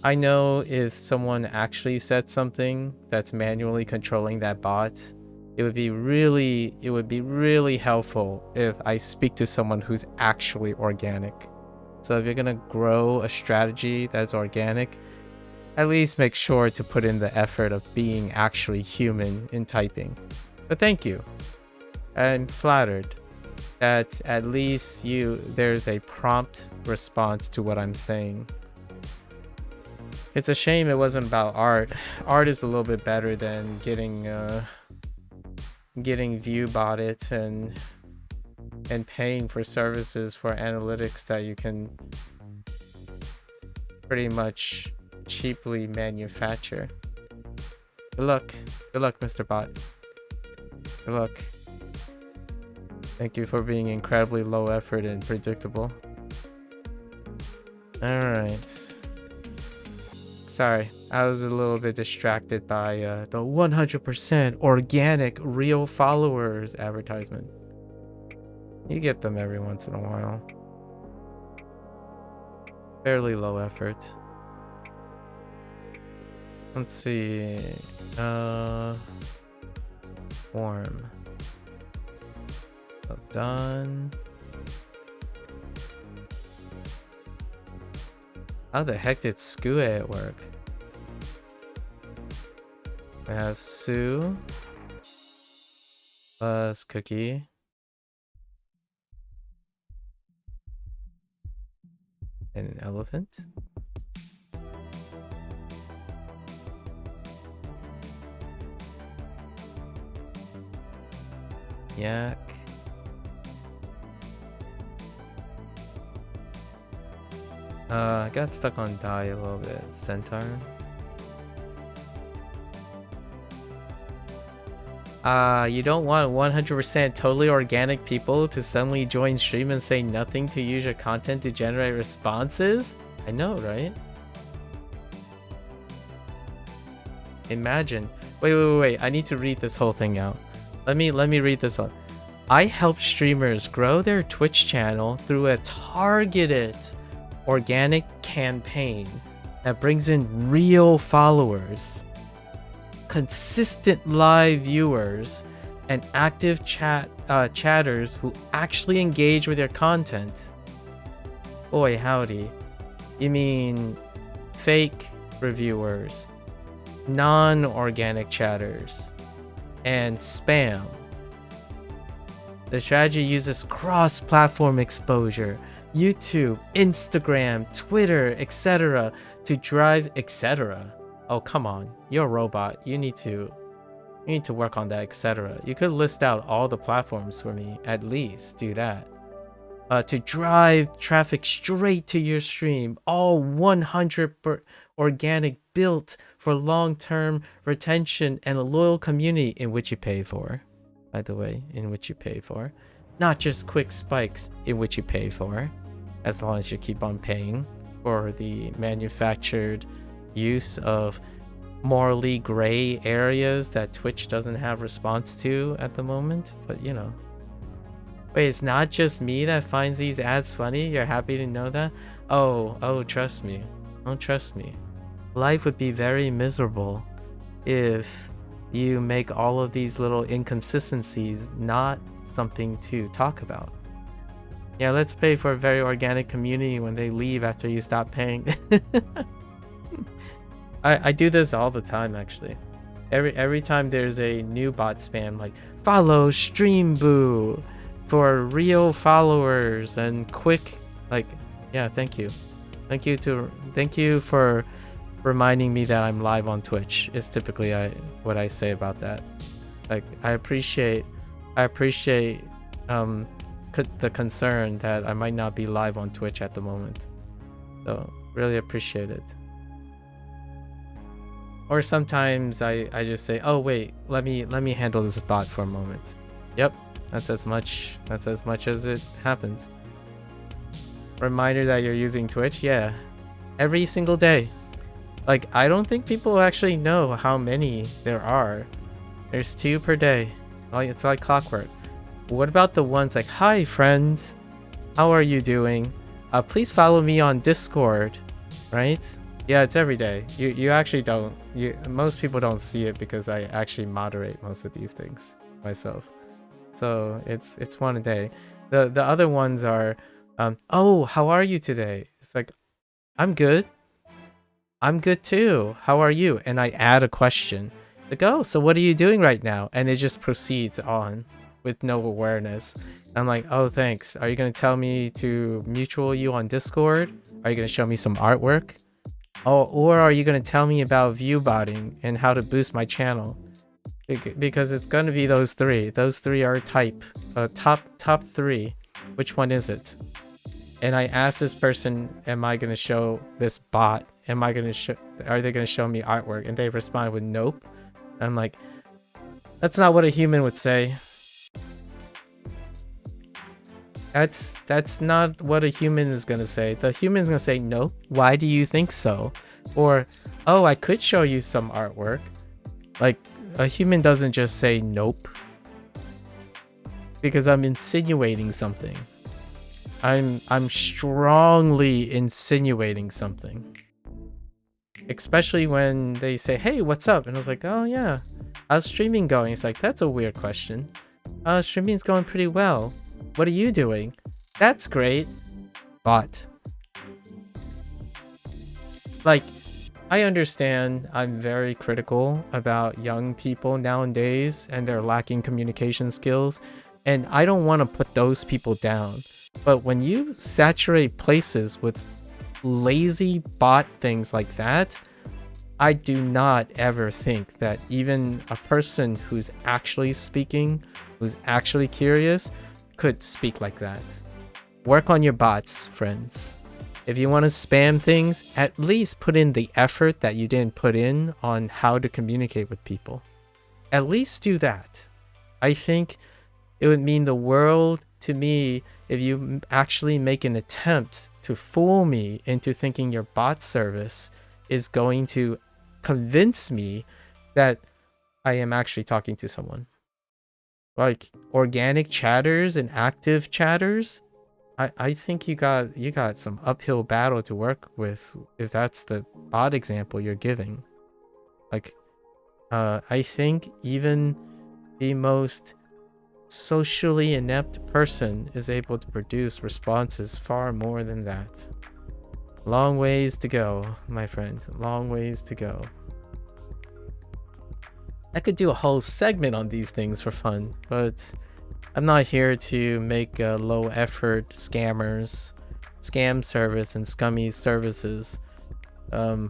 I know if someone actually said something that's manually controlling that bot, it would be really helpful if I speak to someone who's actually organic. So if you're gonna grow a strategy that's organic, at least make sure to put in the effort of being actually human in typing. But thank you. I'm flattered that at least there's a prompt response to what I'm saying. It's a shame it wasn't about art. Art is a little bit better than getting view botted and paying for services for analytics that you can pretty much cheaply manufacture. Good luck, Mr. Bot. Good luck. Thank you for being incredibly low effort and predictable. All right. Sorry, I was a little bit distracted by the 100% organic real followers advertisement. You get them every once in a while. Fairly low effort. Let's see. Warm. Well done. How the heck did Skue at work? We have Sue plus Cookie. And an elephant. Yak. I got stuck on die a little bit. Centaur. You don't want 100% totally organic people to suddenly join stream and say nothing to use your content to generate responses? I know, right? Imagine. Wait. I need to read this whole thing out. Let me read this one. I help streamers grow their Twitch channel through a targeted organic campaign that brings in real followers, consistent live viewers, and active chatters who actually engage with your content. Boy howdy. You mean fake reviewers, non-organic chatters, and spam. The strategy uses cross-platform exposure, YouTube, Instagram, Twitter, etc. to drive etc. Oh, come on. You're a robot. You need to work on that, etc. You could list out all the platforms for me. At least do that. To drive traffic straight to your stream. All 100% organic, built for long-term retention and a loyal community in which you pay for. By the way, in which you pay for. Not just quick spikes in which you pay for. As long as you keep on paying for the manufactured use of morally gray areas that Twitch doesn't have response to at the moment. But you know. Wait, it's not just me that finds these ads funny? You're happy to know that? Oh, trust me. Don't trust me. Life would be very miserable if you make all of these little inconsistencies not something to talk about. Yeah, let's pay for a very organic community when they leave after you stop paying. I do this all the time, actually. Every time there's a new bot spam, like, follow Stream Boo for real followers and quick, like, yeah, thank you. Thank you for reminding me that I'm live on Twitch is typically what I say about that. Like, I appreciate the concern that I might not be live on Twitch at the moment. So really appreciate it. Or sometimes I just say, oh wait, let me handle this bot for a moment. Yep, that's as much as it happens. Reminder that you're using Twitch, yeah. Every single day. Like, I don't think people actually know how many there are. There's 2 per day. Like, it's like clockwork. What about the ones like, hi friends, how are you doing? Please follow me on Discord, right? Yeah, it's every day. You actually don't. Most people don't see it because I actually moderate most of these things myself. So it's one a day. The other ones are, oh, how are you today? It's like, I'm good. I'm good too. How are you? And I add a question. Like, oh, so what are you doing right now? And it just proceeds on with no awareness. I'm like, oh, thanks. Are you going to tell me to mutual you on Discord? Are you going to show me some artwork? Oh, or are you going to tell me about view botting and how to boost my channel? Because it's going to be those 3. Those 3 are top 3. Which one is it? And I asked this person, am I going to show this bot? Are they going to show me artwork? And they respond with nope. I'm like, that's not what a human would say. That's not what a human is going to say. The human is going to say, nope. Why do you think so? Or, oh, I could show you some artwork. Like, a human doesn't just say nope. Because I'm insinuating something. I'm strongly insinuating something. Especially when they say, hey, what's up? And I was like, oh yeah, how's streaming going? It's like, that's a weird question. Streaming's going pretty well. What are you doing? That's great. But like, I understand I'm very critical about young people nowadays and their lacking communication skills. And I don't want to put those people down. But when you saturate places with lazy bot things like that, I do not ever think that even a person who's actually speaking, who's actually curious, could speak like that. Work on your bots, friends. If you want to spam things, at least put in the effort that you didn't put in on how to communicate with people. At least do that. I think it would mean the world to me if you actually make an attempt to fool me into thinking your bot service is going to convince me that I am actually talking to someone. Like organic chatters and active chatters, I think you got some uphill battle to work with if that's the bot example you're giving. Like, I think even the most socially inept person is able to produce responses far more than that. Long ways to go, my friend. Long ways to go. I could do a whole segment on these things for fun, but I'm not here to make low effort scammers, scam service and scummy services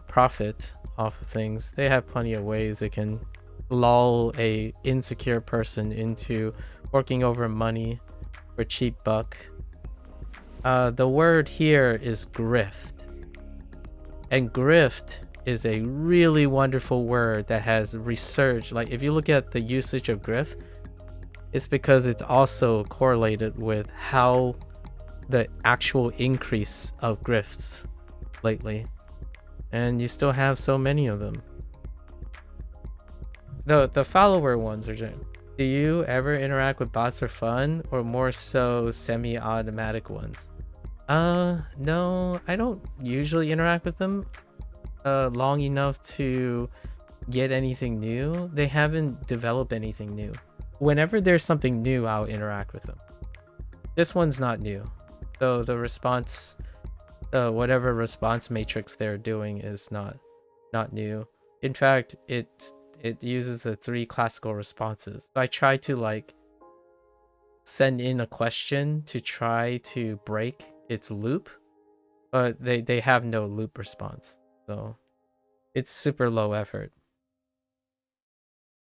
profit off of things. They have plenty of ways they can lull a insecure person into working over money for cheap buck. The word here is grift. And grift is a really wonderful word that has research. Like if you look at the usage of grift, it's because it's also correlated with how the actual increase of grifts lately. And you still have so many of them. The follower ones are just, do you ever interact with bots for fun or more so semi-automatic ones? No, I don't usually interact with them long enough to get anything new. They haven't developed anything new. Whenever there's something new, I'll interact with them. This one's not new. So the response, whatever response matrix they're doing is not new. In fact, it uses the 3 classical responses. I try to like send in a question to try to break its loop, but they have no loop response. So it's super low effort.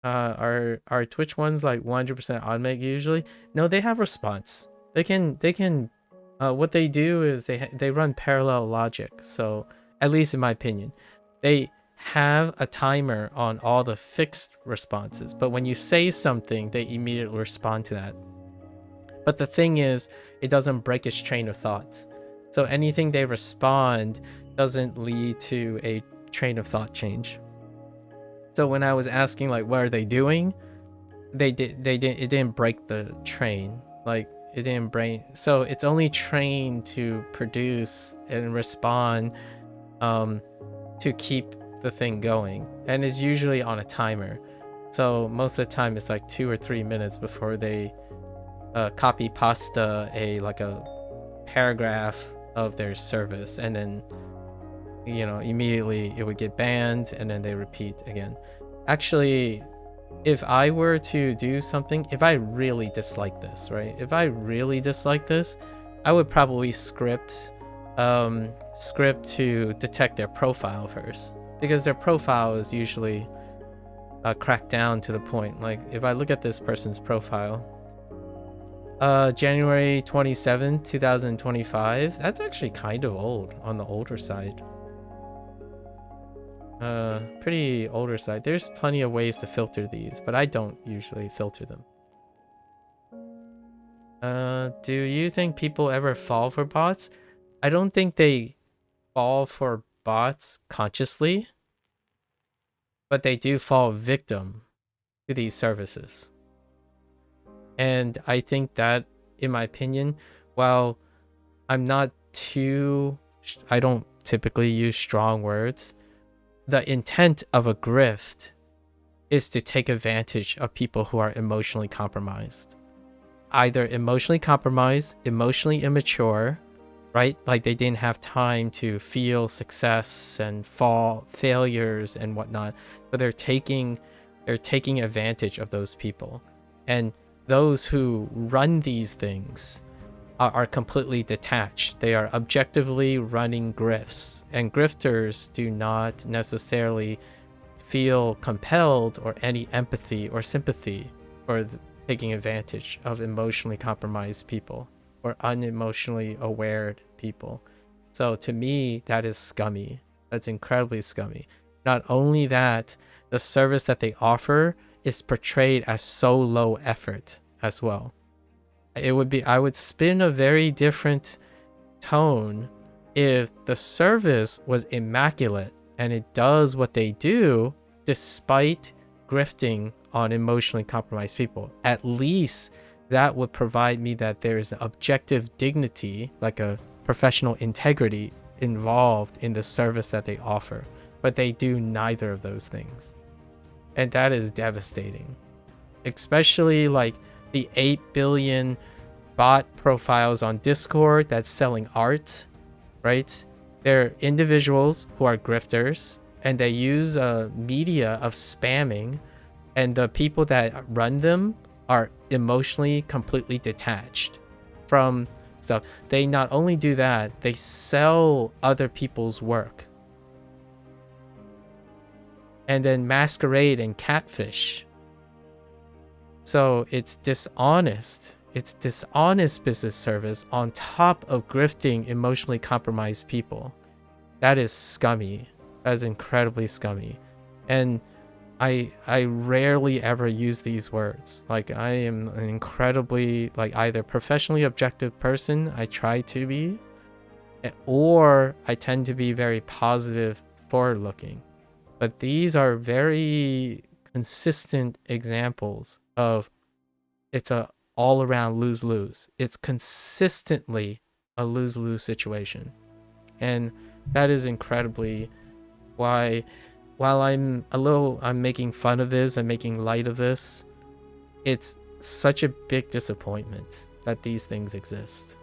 Are Twitch ones like 100% automatic usually? No, they have response. They can what they do is they run parallel logic. So at least in my opinion, they have a timer on all the fixed responses, but when you say something, they immediately respond to that. But the thing is, it doesn't break its train of thoughts. So anything they respond doesn't lead to a train of thought change. So when I was asking like what are they doing, it didn't break the train. Like it didn't break. So it's only trained to produce and respond to keep the thing going, and it's usually on a timer. So most of the time it's like 2 or 3 minutes before they copy pasta a paragraph of their service, and then immediately it would get banned, and then they repeat again. Actually, if I were to do something, if I really dislike this, right? If I really dislike this, I would probably script to detect their profile first, because their profile is usually cracked down to the point. Like if I look at this person's profile, January 27, 2025, that's actually kind of old, on the older side. Pretty older side. There's plenty of ways to filter these, but I don't usually filter them. Do you think people ever fall for bots? I don't think they fall for bots consciously, but they do fall victim to these services. And I think that, in my opinion, while I don't typically use strong words, the intent of a grift is to take advantage of people who are emotionally compromised. Either emotionally compromised, emotionally immature, right? Like they didn't have time to feel success and failures and whatnot. But they're taking advantage of those people. And those who run these things are completely detached. They are objectively running grifts, and grifters do not necessarily feel compelled or any empathy or sympathy for taking advantage of emotionally compromised people or unemotionally aware people. So to me, that is scummy. That's incredibly scummy. Not only that, the service that they offer is portrayed as so low effort as well. I would spin a very different tone if the service was immaculate and it does what they do despite grifting on emotionally compromised people. At least that would provide me that there is an objective dignity, like a professional integrity involved in the service that they offer. But they do neither of those things. And that is devastating. Especially like the 8 billion bot profiles on Discord that's selling art, right? They're individuals who are grifters, and they use a media of spamming, and the people that run them are emotionally completely detached from stuff. They not only do that, they sell other people's work and then masquerade and catfish. So it's dishonest. It's dishonest business service on top of grifting emotionally compromised people. That is scummy. That is incredibly scummy. And I rarely ever use these words. Like I am an incredibly either professionally objective person, I try to be, or I tend to be very positive, forward looking. But these are very consistent examples of it's a all around lose-lose. It's consistently a lose-lose situation. And that is incredibly why, while I'm making fun of this and making light of this, it's such a big disappointment that these things exist.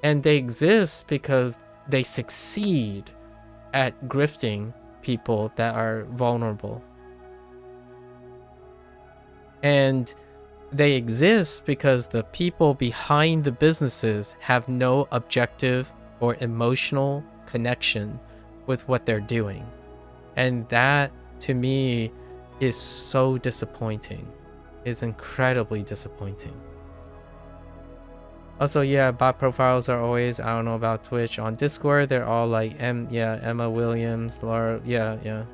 And they exist because they succeed at grifting people that are vulnerable. And they exist because the people behind the businesses have no objective or emotional connection with what they're doing. And that, to me, is so disappointing. It's incredibly disappointing. Also, yeah, bot profiles are always, I don't know about Twitch. On Discord, they're all like, Emma Williams, Laura, yeah.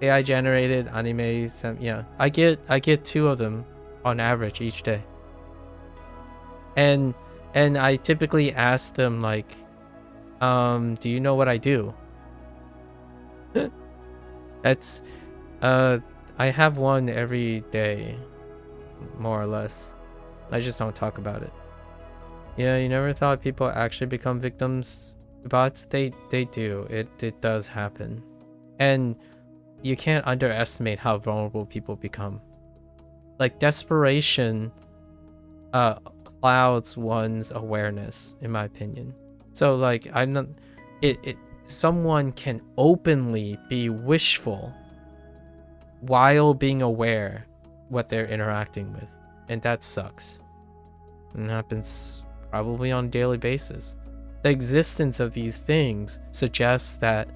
AI generated anime, yeah. I get 2 of them on average each day. And I typically ask them like, do you know what I do? That's, I have one every day, more or less. I just don't talk about it. Yeah, you never thought people actually become victims to bots? They do. It does happen. And you can't underestimate how vulnerable people become. Like, desperation clouds one's awareness, in my opinion. So like, I'm not someone can openly be wishful while being aware what they're interacting with, and that sucks. And it happens probably on a daily basis. The existence of these things suggests that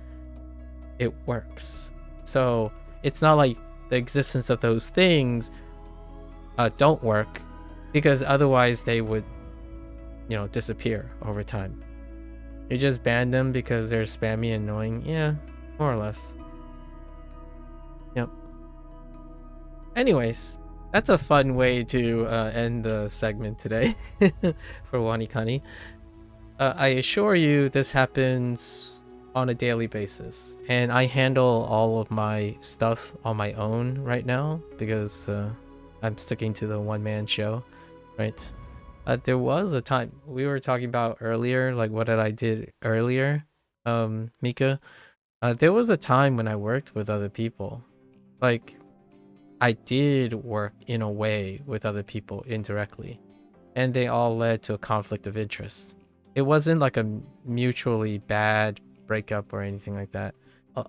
it works. So it's not like the existence of those things don't work, because otherwise they would, disappear over time. You just ban them because they're spammy and annoying. Yeah, more or less. Yep. Anyways, that's a fun way to end the segment today for WaniKani. I assure you this happens on a daily basis, and I handle all of my stuff on my own right now because I'm sticking to the one-man show, right? There was a time we were talking about earlier, like what I did earlier, Mika. There was a time when I worked with other people. Like, I did work in a way with other people indirectly, and they all led to a conflict of interest. It wasn't like a mutually bad breakup or anything like that.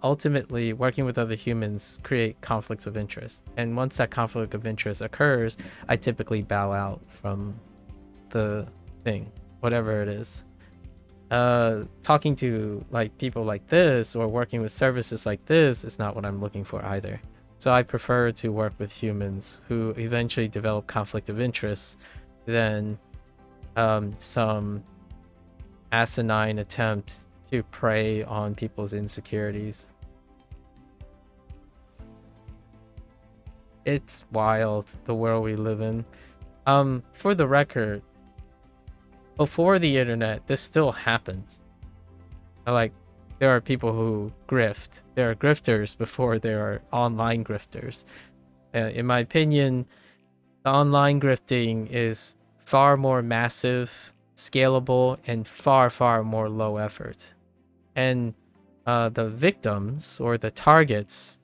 Ultimately, working with other humans create conflicts of interest, and once that conflict of interest occurs, I typically bow out from the thing, whatever it is. Talking to like people like this or working with services like this is not what I'm looking for either. So I prefer to work with humans who eventually develop conflict of interest than some asinine attempt to prey on people's insecurities. It's wild, the world we live in. For the record, before the internet, this still happens. Like, there are people who grift. There are grifters before there are online grifters. In my opinion, online grifting is far more massive, scalable, and far, far more low effort. And the victims or the targets,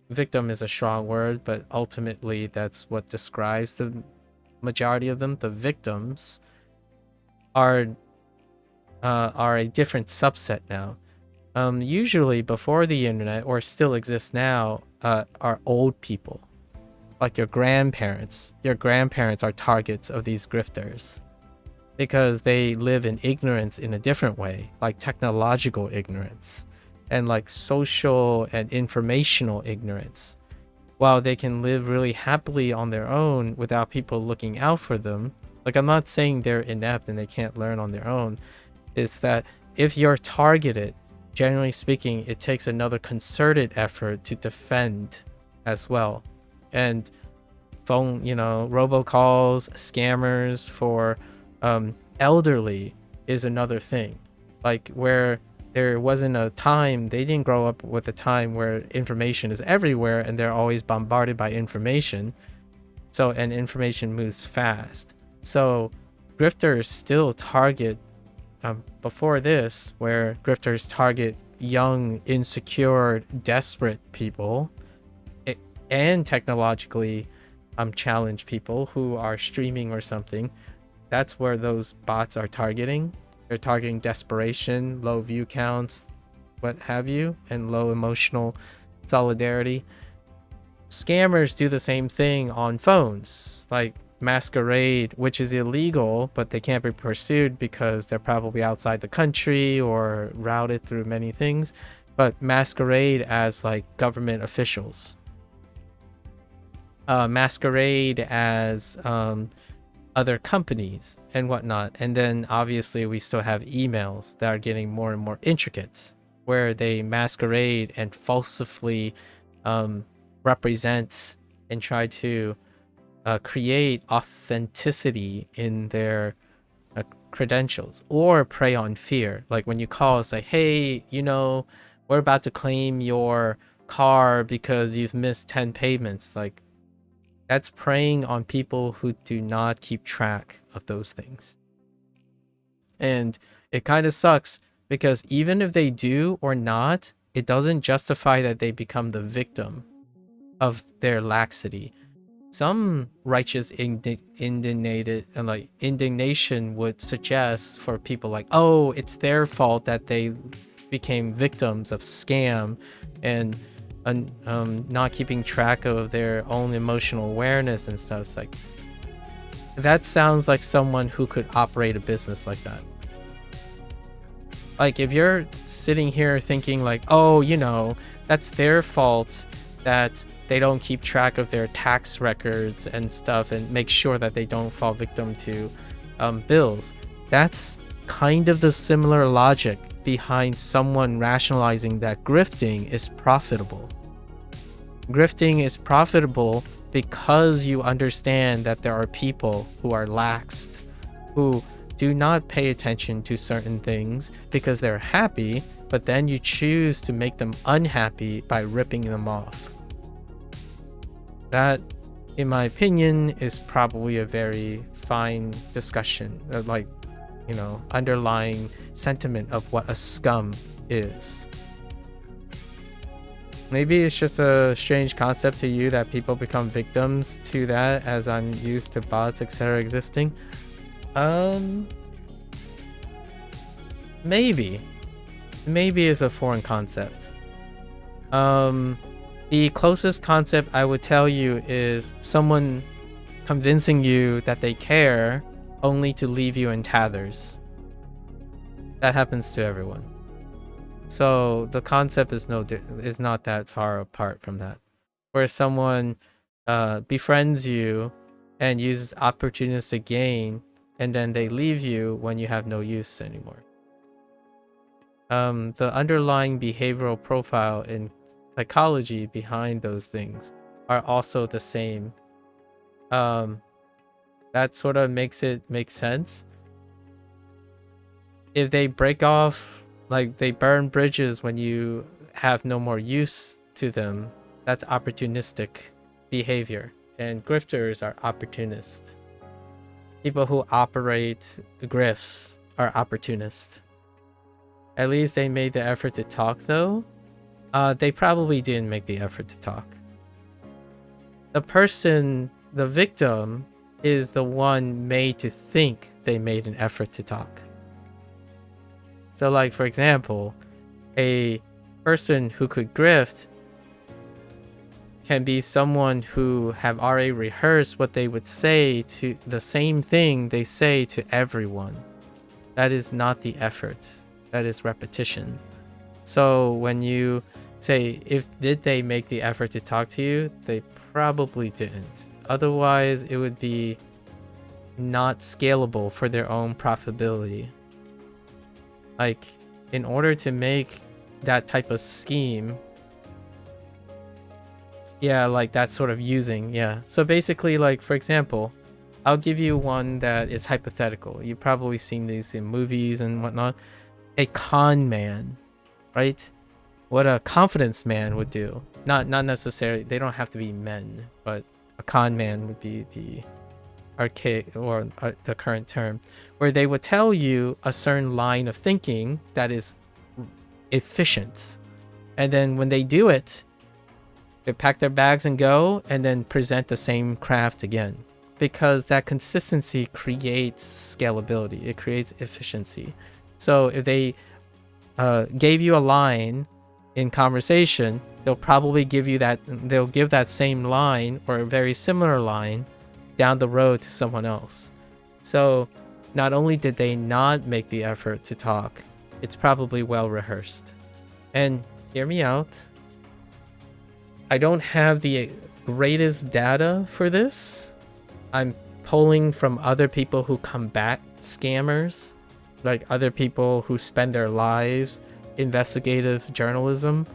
victim is a strong word, but ultimately that's what describes the majority of them. The victims are a different subset now. Usually before the internet, or still exists now, are old people, like your grandparents. Your grandparents are targets of these grifters because they live in ignorance in a different way, like technological ignorance and like social and informational ignorance. While they can live really happily on their own without people looking out for them, like, I'm not saying they're inept and they can't learn on their own. It's that if you're targeted, generally speaking, it takes another concerted effort to defend as well. And phone, robocalls, scammers for elderly is another thing. Like, where there wasn't a time, they didn't grow up with a time where information is everywhere and they're always bombarded by information. So, and information moves fast. So grifters still target, before this, where grifters target young, insecure, desperate people, and technologically challenged people who are streaming or something. That's where those bots are targeting. They're targeting desperation, low view counts, what have you, and low emotional solidarity. Scammers do the same thing on phones, like masquerade, which is illegal, but they can't be pursued because they're probably outside the country or routed through many things. but masquerade as like government officials, masquerade as other companies and whatnot. And then obviously we still have emails that are getting more and more intricate, where they masquerade and falsely represent and try to create authenticity in their credentials, or prey on fear. Like when you call, it's like, hey, you know, we're about to claim your car because you've missed 10 payments. Like, that's preying on people who do not keep track of those things. And it kind of sucks, because even if they do or not, it doesn't justify that they become the victim of their laxity. Some righteous indignation would suggest for people like, oh, it's their fault that they became victims of scam and not keeping track of their own emotional awareness and stuff. It's like, that sounds like someone who could operate a business like that. Like, if you're sitting here thinking like, oh, you know, that's their fault that they don't keep track of their tax records and stuff and make sure that they don't fall victim to bills. That's kind of the similar logic behind someone rationalizing that grifting is profitable. Grifting is profitable because you understand that there are people who are laxed, who do not pay attention to certain things because they're happy, but then you choose to make them unhappy by ripping them off. That, in my opinion, is probably a very fine discussion, like, you know, underlying sentiment of what a scum is. Maybe it's just a strange concept to you that people become victims to that, as I'm used to bots, etc. existing. Maybe it's a foreign concept. The closest concept I would tell you is someone convincing you that they care only to leave you in tatters. That happens to everyone. So the concept is not that far apart from that. Where someone befriends you and uses opportunistic gain, and then they leave you when you have no use anymore. The underlying behavioral profile in psychology behind those things are also the same. That sort of makes it make sense. If they break off, like they burn bridges when you have no more use to them, that's opportunistic behavior, and grifters are opportunists. People who operate grifts are opportunists. At least they made the effort to talk, though. They probably didn't make the effort to talk. The victim, is the one made to think they made an effort to talk. So, like, for example, a person who could grift can be someone who have already rehearsed what they would say to the same thing they say to everyone. That is not the effort. That is repetition. So when you say, did they make the effort to talk to you? They probably didn't. Otherwise, it would be not scalable for their own profitability. Like, in order to make that type of scheme, yeah, like that sort of using, yeah. So basically, like, for example, I'll give you one that is hypothetical. You've probably seen these in movies and whatnot. A con man, right? What a confidence man would do. Not necessarily, they don't have to be men, but a con man would be the archaic or the current term, where they would tell you a certain line of thinking that is efficient. And then when they do it, they pack their bags and go, and then present the same craft again. Because that consistency creates scalability. It creates efficiency. So if they gave you a line in conversation, they'll probably give you that. They'll give that same line or a very similar line down the road to someone else. So not only did they not make the effort to talk, it's probably well rehearsed. And hear me out. I don't have the greatest data for this. I'm pulling from other people who combat scammers, like other people who spend their lives investigative journalism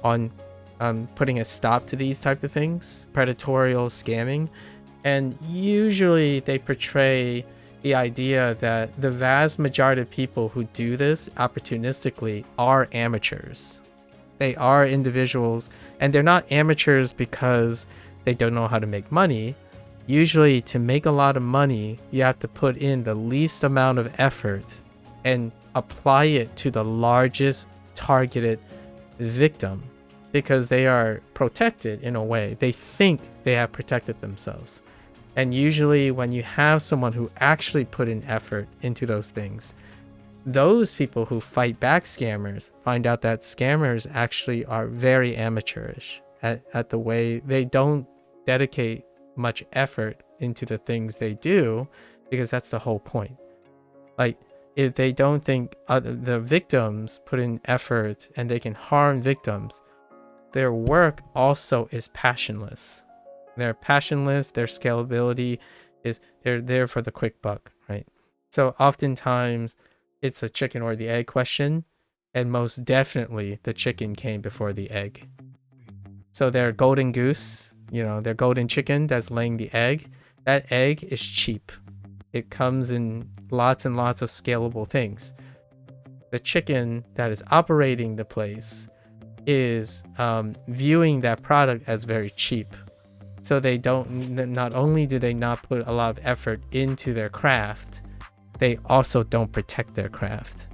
on putting a stop to these type of things, predatory scamming. And usually they portray the idea that the vast majority of people who do this opportunistically are amateurs. They are individuals, and they're not amateurs because they don't know how to make money. Usually, to make a lot of money, you have to put in the least amount of effort and apply it to the largest targeted victim, because they are protected in a way. They think they have protected themselves. And usually when you have someone who actually put in effort into those things, those people who fight back scammers find out that scammers actually are very amateurish at the way they don't dedicate much effort into the things they do, because that's the whole point. Like, if they don't think the victims put in effort and they can harm victims, their work also is passionless. They're passionless, their scalability is, they're there for the quick buck, right? So oftentimes it's a chicken or the egg question, and most definitely the chicken came before the egg. So their golden goose, their golden chicken that's laying the egg, that egg is cheap. It comes in lots and lots of scalable things. The chicken that is operating the place is viewing that product as very cheap. So they not only do they not put a lot of effort into their craft, they also don't protect their craft.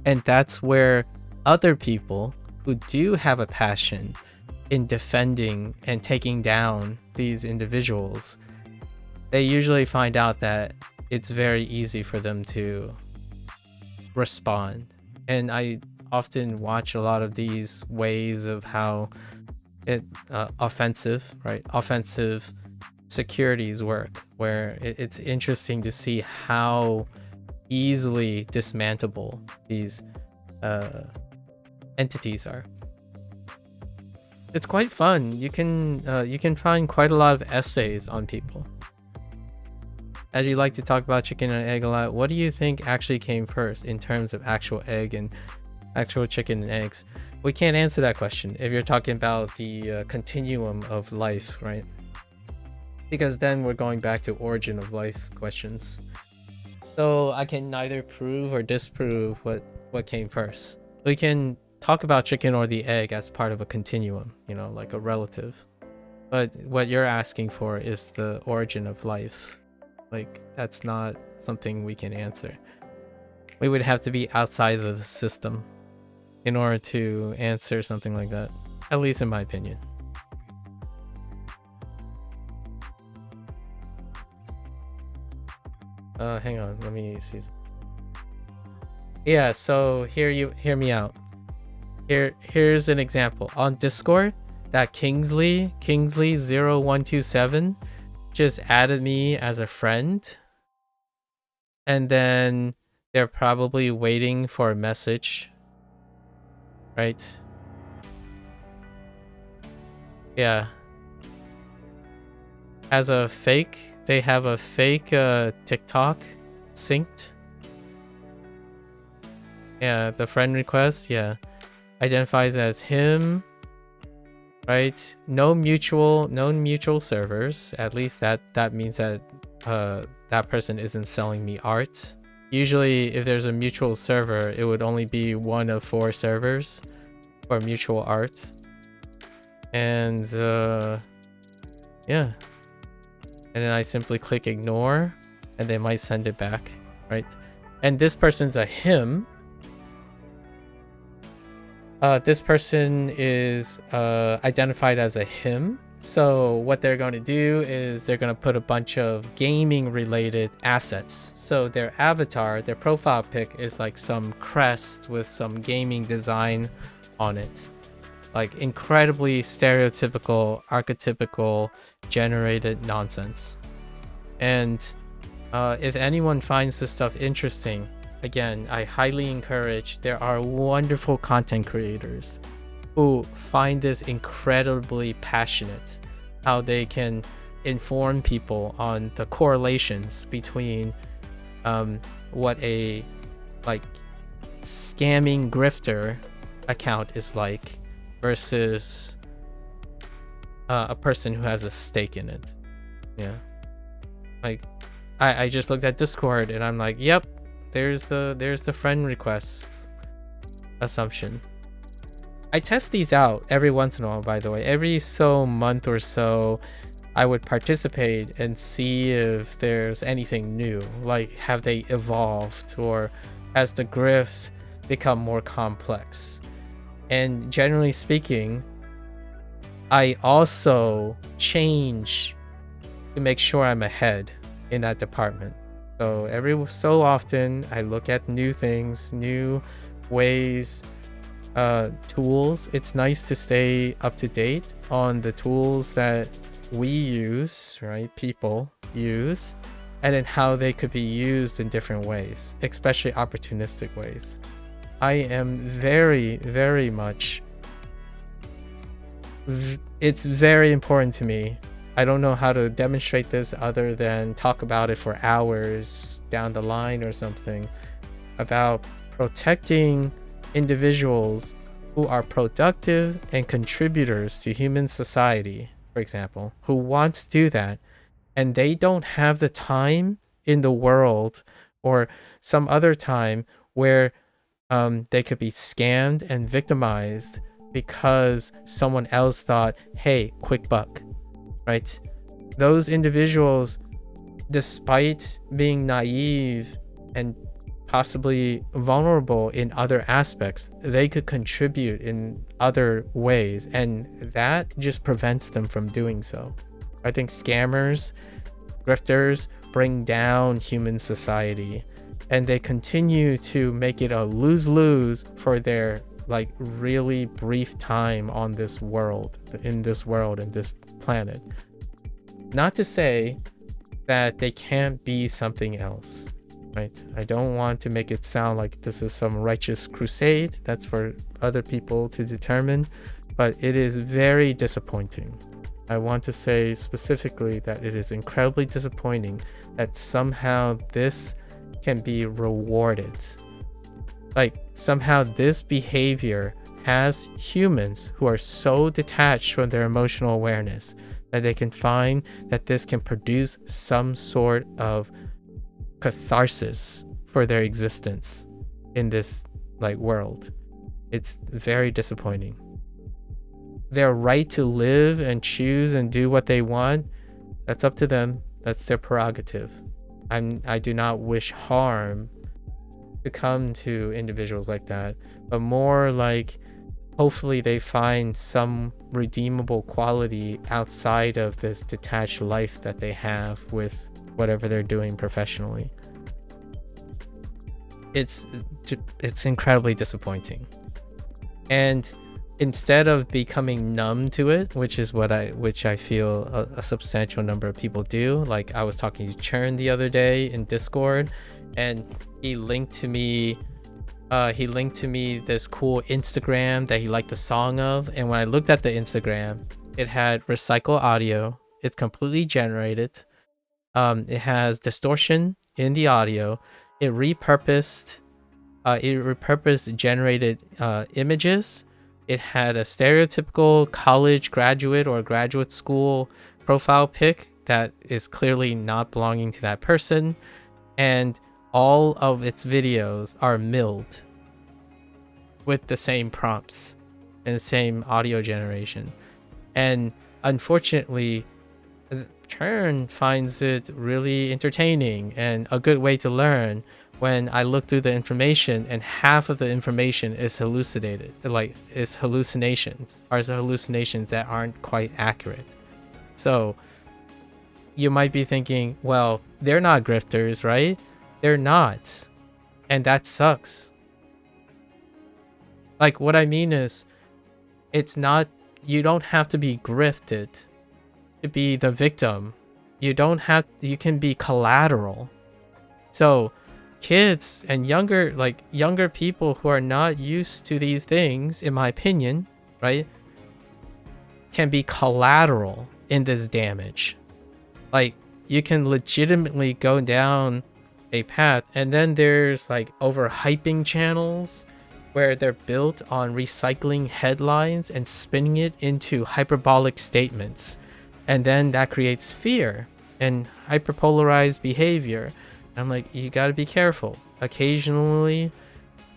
And that's where other people who do have a passion in defending and taking down these individuals, they usually find out that it's very easy for them to respond. And I often watch a lot of these ways of how offensive securities work, where it's interesting to see how easily dismantleable these entities are. It's quite fun. You can find quite a lot of essays on people. As you like to talk about chicken and egg a lot, what do you think actually came first in terms of actual egg and actual chicken and eggs? We can't answer that question if you're talking about the continuum of life, right? Because then we're going back to origin of life questions. So I can neither prove or disprove what came first. We can talk about chicken or the egg as part of a continuum, like a relative. But what you're asking for is the origin of life. Like, that's not something we can answer. We would have to be outside of the system in order to answer something like that, at least in my opinion. Hang on, let me see. Yeah, so hear me out. Here's an example. On Discord, that Kingsley0127 just added me as a friend, and then they're probably waiting for a message, right? Yeah. As a fake, they have a fake TikTok synced. Yeah, the friend request, yeah, identifies as him, right? No mutual servers. At least that means that that person isn't selling me art. Usually, if there's a mutual server, it would only be one of 4 servers for mutual art. And yeah. And then I simply click ignore, and they might send it back, right? And this person's a him. This person is identified as a him. So what they're going to do is they're going to put a bunch of gaming related assets. So their avatar, their profile pic is like some crest with some gaming design on it. Like incredibly stereotypical, archetypical, generated nonsense. And if anyone finds this stuff interesting, again, I highly encourage, there are wonderful content creators who find this incredibly passionate, how they can inform people on the correlations between what a like scamming grifter account is like versus a person who has a stake in it. Yeah, like I just looked at Discord and I'm like, yep, there's the friend requests assumption. I test these out every once in a while, by the way. Every month or so, I would participate and see if there's anything new. Like, have they evolved, or has the grifts become more complex? And generally speaking, I also change to make sure I'm ahead in that department. So every so often, I look at new things, new ways, tools. It's nice to stay up to date on the tools that we use, right? People use, and then how they could be used in different ways, especially opportunistic ways. I am very, very much, it's very important to me. I don't know how to demonstrate this other than talk about it for hours down the line or something, about protecting individuals who are productive and contributors to human society, for example, who want to do that, and they don't have the time in the world or some other time where they could be scammed and victimized because someone else thought, hey, quick buck, right? Those individuals, despite being naive and possibly vulnerable in other aspects, they could contribute in other ways, and that just prevents them from doing so. I think scammers, grifters bring down human society, and they continue to make it a lose-lose for their like really brief time on this world, in this planet. Not to say that they can't be something else, right? I don't want to make it sound like this is some righteous crusade. That's for other people to determine, but it is very disappointing. I want to say specifically that it is incredibly disappointing that somehow this can be rewarded. Like, somehow this behavior has humans who are so detached from their emotional awareness that they can find that this can produce some sort of catharsis for their existence in this like world. It's very disappointing. Their right to live and choose and do what they want, that's up to them. That's their prerogative. I do not wish harm to come to individuals like that, but more like hopefully they find some redeemable quality outside of this detached life that they have with whatever they're doing professionally. It's incredibly disappointing. And instead of becoming numb to it, which I feel a substantial number of people do, like I was talking to Churn the other day in Discord, and he linked to me this cool Instagram that he liked the song of, and when I looked at the Instagram, it had recycle audio. It's completely generated. It has distortion in the audio. It repurposed generated images. It had a stereotypical college graduate or graduate school profile pic that is clearly not belonging to that person, and all of its videos are milled with the same prompts and the same audio generation. And unfortunately, Churn finds it really entertaining and a good way to learn when I look through the information and half of the information is hallucinations that aren't quite accurate. So you might be thinking, well, they're not grifters, right? They're not. And that sucks. Like, what I mean is, it's not, you don't have to be grifted to be the victim. You can be collateral. So kids and younger people who are not used to these things, in my opinion, right, can be collateral in this damage. Like, you can legitimately go down a path, and then there's like overhyping channels where they're built on recycling headlines and spinning it into hyperbolic statements, and then that creates fear and hyperpolarized behavior. I'm like, you got to be careful. Occasionally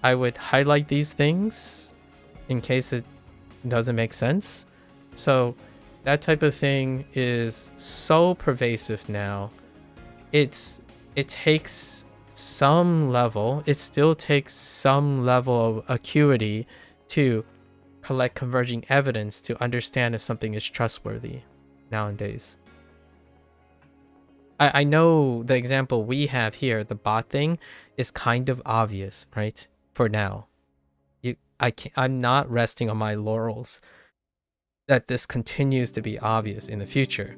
I would highlight these things in case it doesn't make sense. So that type of thing is so pervasive now. It takes some level, it still takes some level of acuity to collect converging evidence to understand if something is trustworthy nowadays. I know the example we have here, the bot thing, is kind of obvious, right? For now. I'm not resting on my laurels that this continues to be obvious in the future.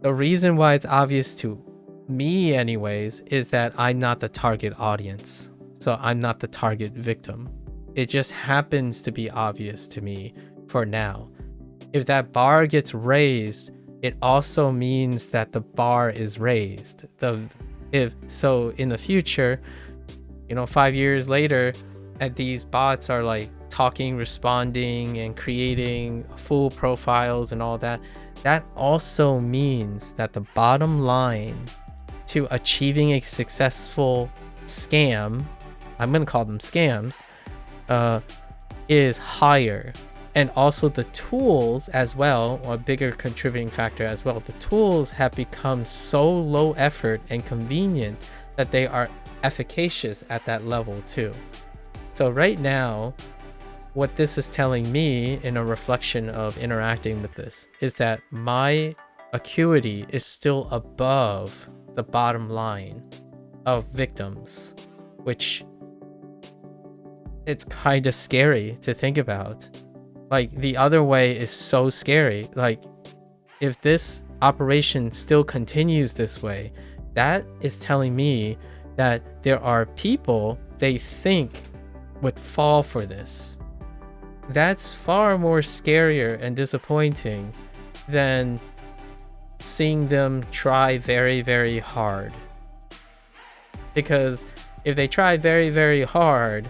The reason why it's obvious to me anyways is that I'm not the target audience. So I'm not the target victim. It just happens to be obvious to me for now. If that bar gets raised, it also means that the bar is raised. If so in the future, 5 years later, and these bots are like talking, responding, and creating full profiles and all that, that also means that the bottom line to achieving a successful scam, I'm going to call them scams, is higher. And also the tools as well, or a bigger contributing factor as well, the tools have become so low effort and convenient that they are efficacious at that level too. So right now, what this is telling me in a reflection of interacting with this is that my acuity is still above the bottom line of victims, which it's kind of scary to think about. Like, the other way is so scary. Like, if this operation still continues this way, that is telling me that there are people they think would fall for this. That's far more scarier and disappointing than seeing them try very, very hard. Because if they try very, very hard,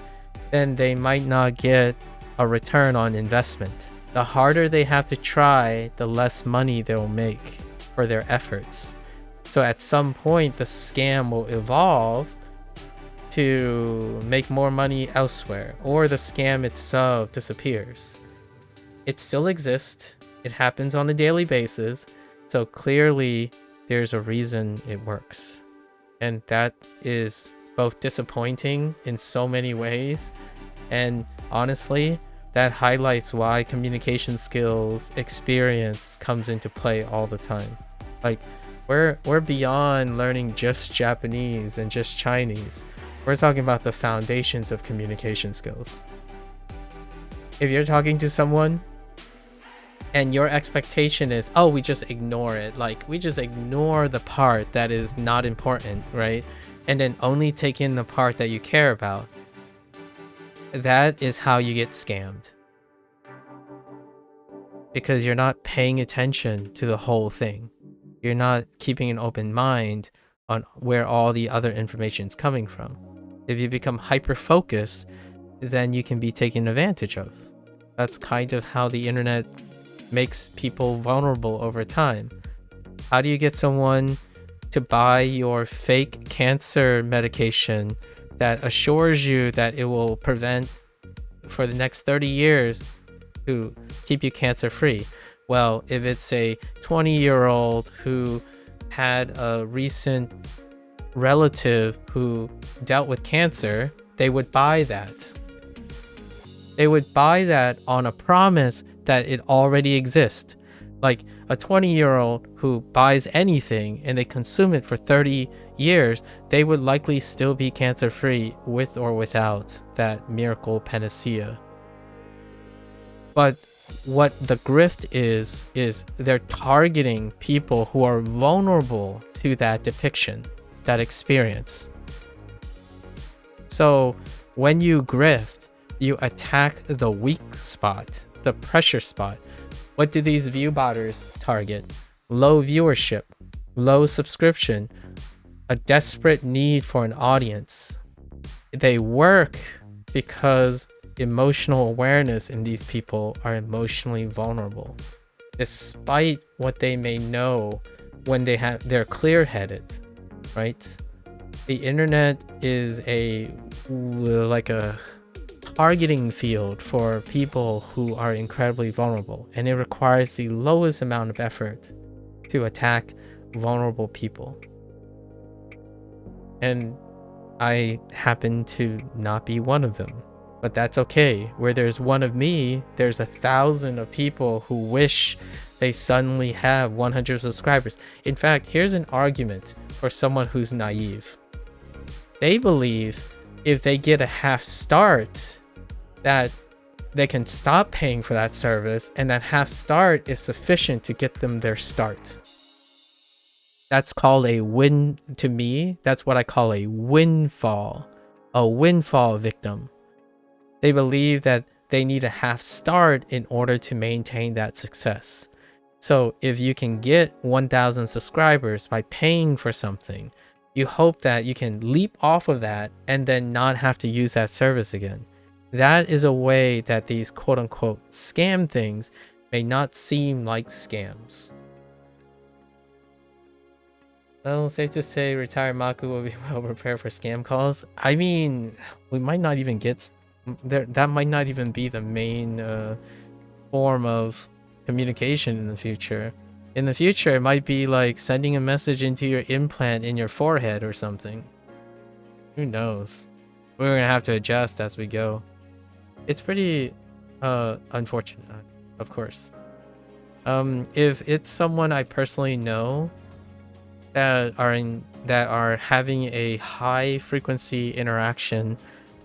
then they might not get a return on investment. The harder they have to try, the less money they'll make for their efforts. So at some point, the scam will evolve to make more money elsewhere, or the scam itself disappears. It still exists. It happens on a daily basis. So clearly, there's a reason it works. And that is both disappointing in so many ways, and honestly, that highlights why communication skills, experience comes into play all the time. Like, we're beyond learning just Japanese and just Chinese. We're talking about the foundations of communication skills. If you're talking to someone and your expectation is, oh, we just ignore it. Like, we just ignore the part that is not important, right? And then only take in the part that you care about. That is how you get scammed. Because you're not paying attention to the whole thing. You're not keeping an open mind on where all the other information is coming from. If you become hyper-focused, then you can be taken advantage of. That's kind of how the internet makes people vulnerable over time. How do you get someone to buy your fake cancer medication that assures you that it will prevent for the next 30 years to keep you cancer free? Well, if it's a 20-year-old who had a recent relative who dealt with cancer, they would buy that. They would buy that on a promise that it already exists. Like a 20-year-old who buys anything and they consume it for 30 years, they would likely still be cancer-free with or without that miracle panacea. But what the grift is they're targeting people who are vulnerable to that depiction, that experience. So when you grift, you attack the weak spot, the pressure spot. What do these view botters target? Low viewership, low subscription, a desperate need for an audience. They work because emotional awareness in these people are emotionally vulnerable. Despite what they may know when they're clear-headed, right? The internet is like a targeting field for people who are incredibly vulnerable, and it requires the lowest amount of effort to attack vulnerable people. And I happen to not be one of them, but that's okay. Where there's one of me, there's 1,000 of people who wish they suddenly have 100 subscribers. In fact, here's an argument for someone who's naive. They believe if they get a half start, that they can stop paying for that service, and that half start is sufficient to get them their start. That's called a win. To me, that's what I call a windfall victim. They believe that they need a half start in order to maintain that success. So if you can get 1,000 subscribers by paying for something, you hope that you can leap off of that and then not have to use that service again. That is a way that these quote-unquote scam things may not seem like scams. Well, safe to say retired MAKU will be well prepared for scam calls. I mean, we might not even get there. That might not even be the main form of communication in the future. In the future, it might be like sending a message into your implant in your forehead or something. Who knows? We're gonna have to adjust as we go. It's pretty unfortunate, of course. If it's someone I personally know that are having a high frequency interaction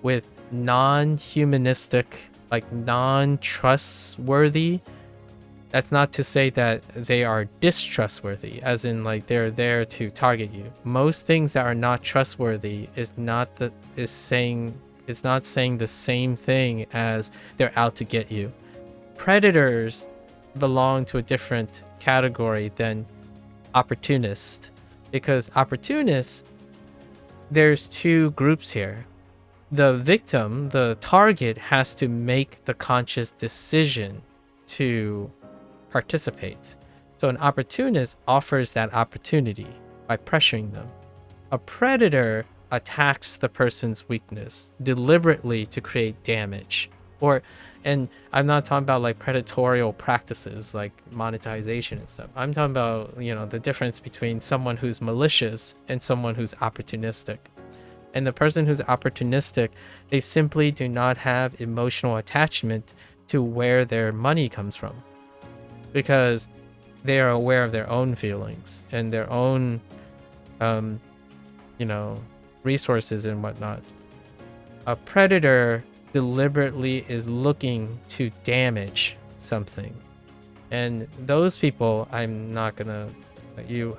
with non-humanistic, like non-trustworthy, that's not to say that they are distrustworthy, as in like they're there to target you. Most things that are not trustworthy is not saying the same thing as they're out to get you. Predators belong to a different category than opportunists, because opportunists, there's two groups here. The victim, the target, has to make the conscious decision to participate. So an opportunist offers that opportunity by pressuring them. A predator attacks the person's weakness deliberately to create damage. And I'm not talking about like predatorial practices like monetization and stuff. I'm talking about, the difference between someone who's malicious and someone who's opportunistic. And the person who's opportunistic, they simply do not have emotional attachment to where their money comes from, because they are aware of their own feelings and their own, resources and whatnot. A predator deliberately is looking to damage something, and those people, I'm not gonna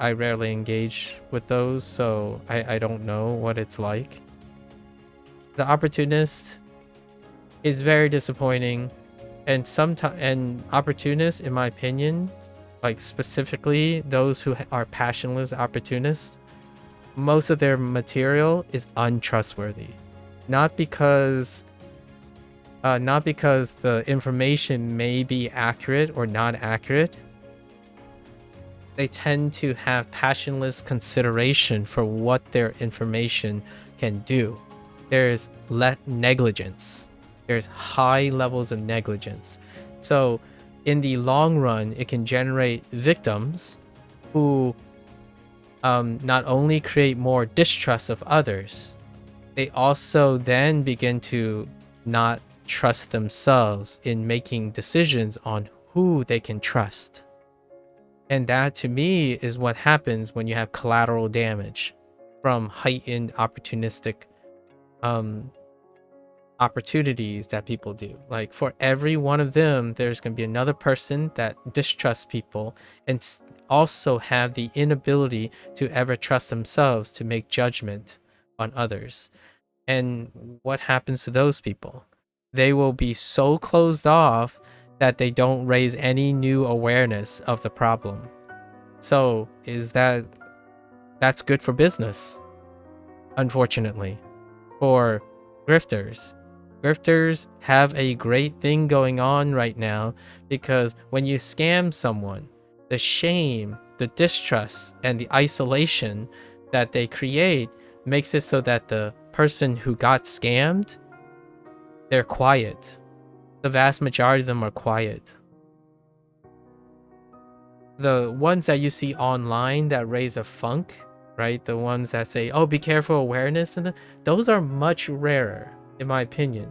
I rarely engage with those, so I don't know what it's like. The opportunist is very disappointing, and opportunists, in my opinion, like specifically those who are passionless opportunists, most of their material is untrustworthy. Not because the information may be accurate or not accurate. They tend to have passionless consideration for what their information can do. There's negligence. There's high levels of negligence. So in the long run, it can generate victims who not only create more distrust of others, they also then begin to not trust themselves in making decisions on who they can trust. And that, to me, is what happens when you have collateral damage from heightened opportunistic opportunities that people do. Like, for every one of them, there's going to be another person that distrusts people and also have the inability to ever trust themselves to make judgment on others. And what happens to those people? They will be so closed off that they don't raise any new awareness of the problem. So that's good for business, unfortunately. For grifters. Grifters have a great thing going on right now because when you scam someone, the shame, the distrust, and the isolation that they create makes it so that the person who got scammed, they're quiet. The vast majority of them are quiet. The ones that you see online that raise a funk, right? The ones that say, oh, be careful, awareness, and those are much rarer, in my opinion.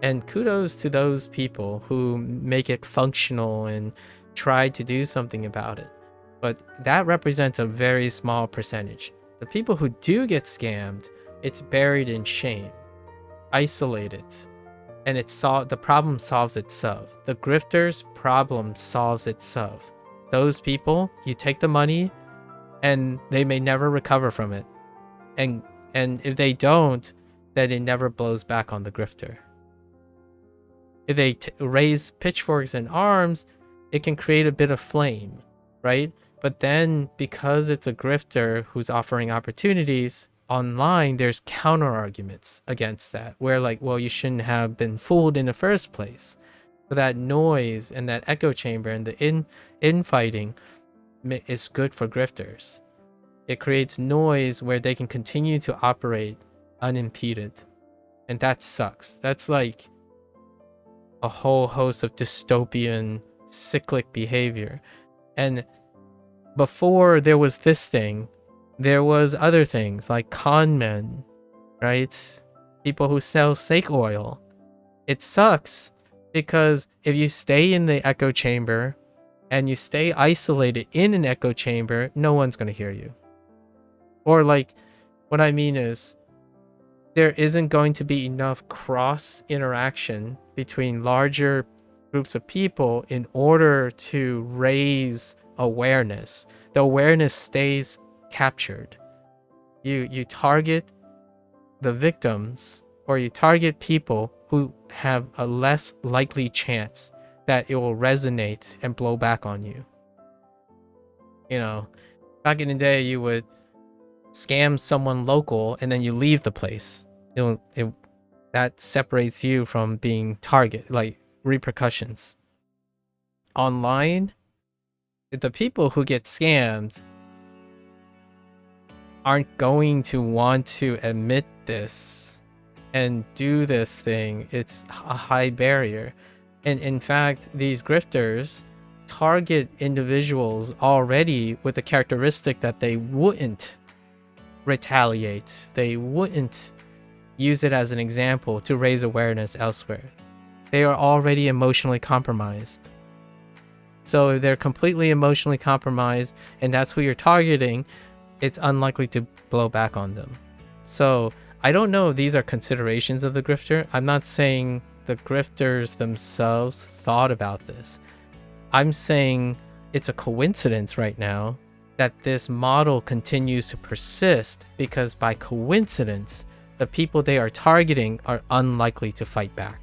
And kudos to those people who make it functional and try to do something about it. But that represents a very small percentage. The people who do get scammed, it's buried in shame, isolated, and the problem solves itself. The grifter's problem solves itself. Those people, you take the money and they may never recover from it. And if they don't, then it never blows back on the grifter. If they raise pitchforks and arms, it can create a bit of flame, right? But then because it's a grifter who's offering opportunities online, there's counter arguments against that, where like, well, you shouldn't have been fooled in the first place. But that noise and that echo chamber and the infighting is good for grifters. It creates noise where they can continue to operate unimpeded. And that sucks. That's like a whole host of dystopian cyclic behavior. And before there was this thing, there was other things like con men, right? People who sell snake oil. It sucks because if you stay in the echo chamber and you stay isolated in an echo chamber, no one's going to hear you. Or like, what I mean is, there isn't going to be enough cross interaction between larger groups of people in order to raise awareness. The awareness stays captured. You target the victims, or you target people who have a less likely chance that it will resonate and blow back on you. You know, back in the day, you would scam someone local and then you leave the place. That separates you from being target, like repercussions. Online, the people who get scammed aren't going to want to admit this and do this thing. It's a high barrier. And in fact, these grifters target individuals already with the characteristic that they wouldn't retaliate. They wouldn't use it as an example to raise awareness elsewhere. They are already emotionally compromised. So if they're completely emotionally compromised and that's who you're targeting, it's unlikely to blow back on them. So I don't know if these are considerations of the grifter. I'm not saying the grifters themselves thought about this. I'm saying it's a coincidence right now that this model continues to persist because by coincidence, the people they are targeting are unlikely to fight back.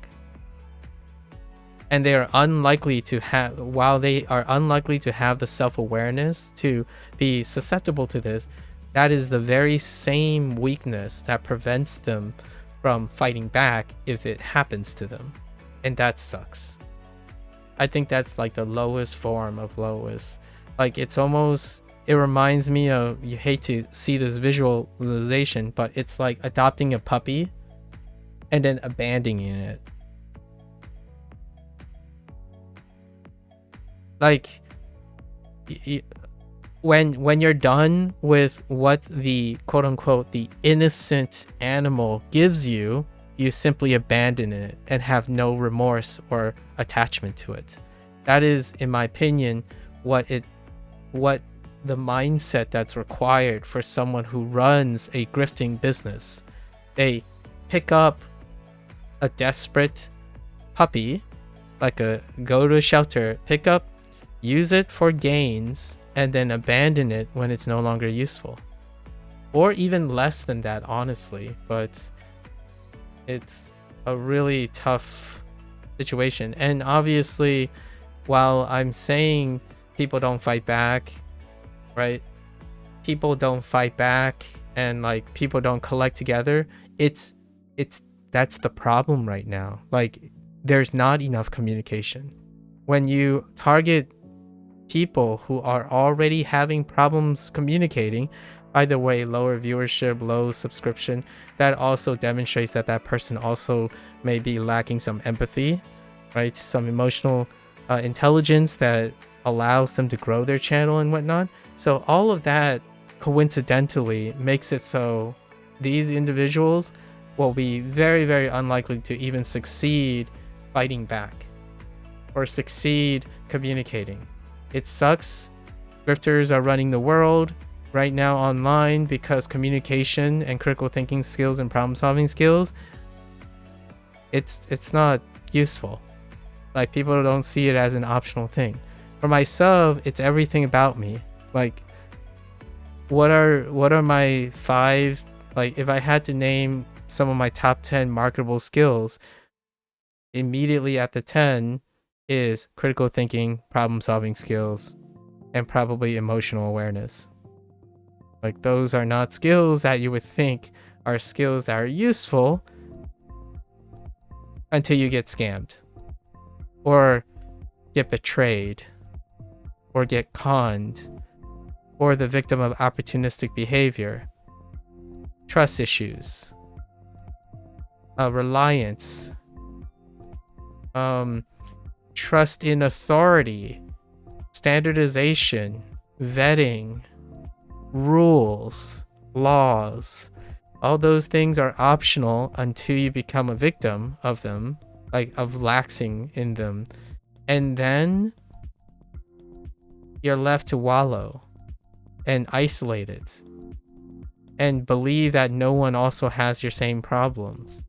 And they are unlikely to have, while they are unlikely to have the self-awareness to be susceptible to this, that is the very same weakness that prevents them from fighting back if it happens to them. And that sucks. I think that's like the lowest form of lowest. Like it's almost, it reminds me of, you hate to see this visualization, but it's like adopting a puppy and then abandoning it. Like when you're done with what the quote unquote the innocent animal gives you, you simply abandon it and have no remorse or attachment to it. That is, in my opinion, what the mindset that's required for someone who runs a grifting business. They pick up a desperate puppy, go to a shelter, pick up, use it for gains, and then abandon it when it's no longer useful. Or even less than that, honestly. But It's a really tough situation. And obviously, while I'm saying people don't fight back, right? People don't fight back and like people don't collect together. It's that's the problem right now. Like there's not enough communication. When you target people who are already having problems communicating, either way, lower viewership, low subscription, that also demonstrates that that person also may be lacking some empathy, right? Some emotional intelligence that allows them to grow their channel and whatnot. So all of that coincidentally makes it so these individuals will be very, very unlikely to even succeed fighting back or succeed communicating. It sucks. Grifters are running the world right now online because communication and critical thinking skills and problem solving skills, it's not useful. Like people don't see it as an optional thing. For myself, it's everything about me. Like what are my 5, like if I had to name some of my top 10 marketable skills, immediately at the 10 is critical thinking, problem solving skills, and probably emotional awareness. Like those are not skills that you would think are skills that are useful until you get scammed or get betrayed or get conned or the victim of opportunistic behavior, trust issues, reliance, trust in authority, standardization, vetting, rules, laws. All those things are optional until you become a victim of them, like of laxing in them. And then you're left to wallow and isolate it and believe that no one also has your same problems.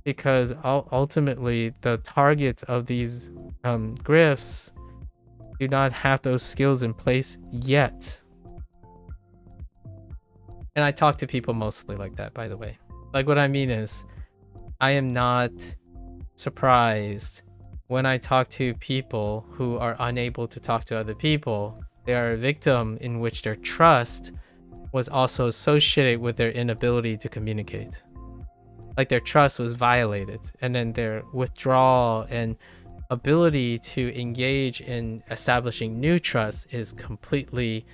Because ultimately the targets of these grifts do not have those skills in place yet. And I talk to people mostly like that, by the way. Like what I mean is, I am not surprised when I talk to people who are unable to talk to other people. They are a victim in which their trust was also associated with their inability to communicate. Like their trust was violated, and then their withdrawal and ability to engage in establishing new trust is completely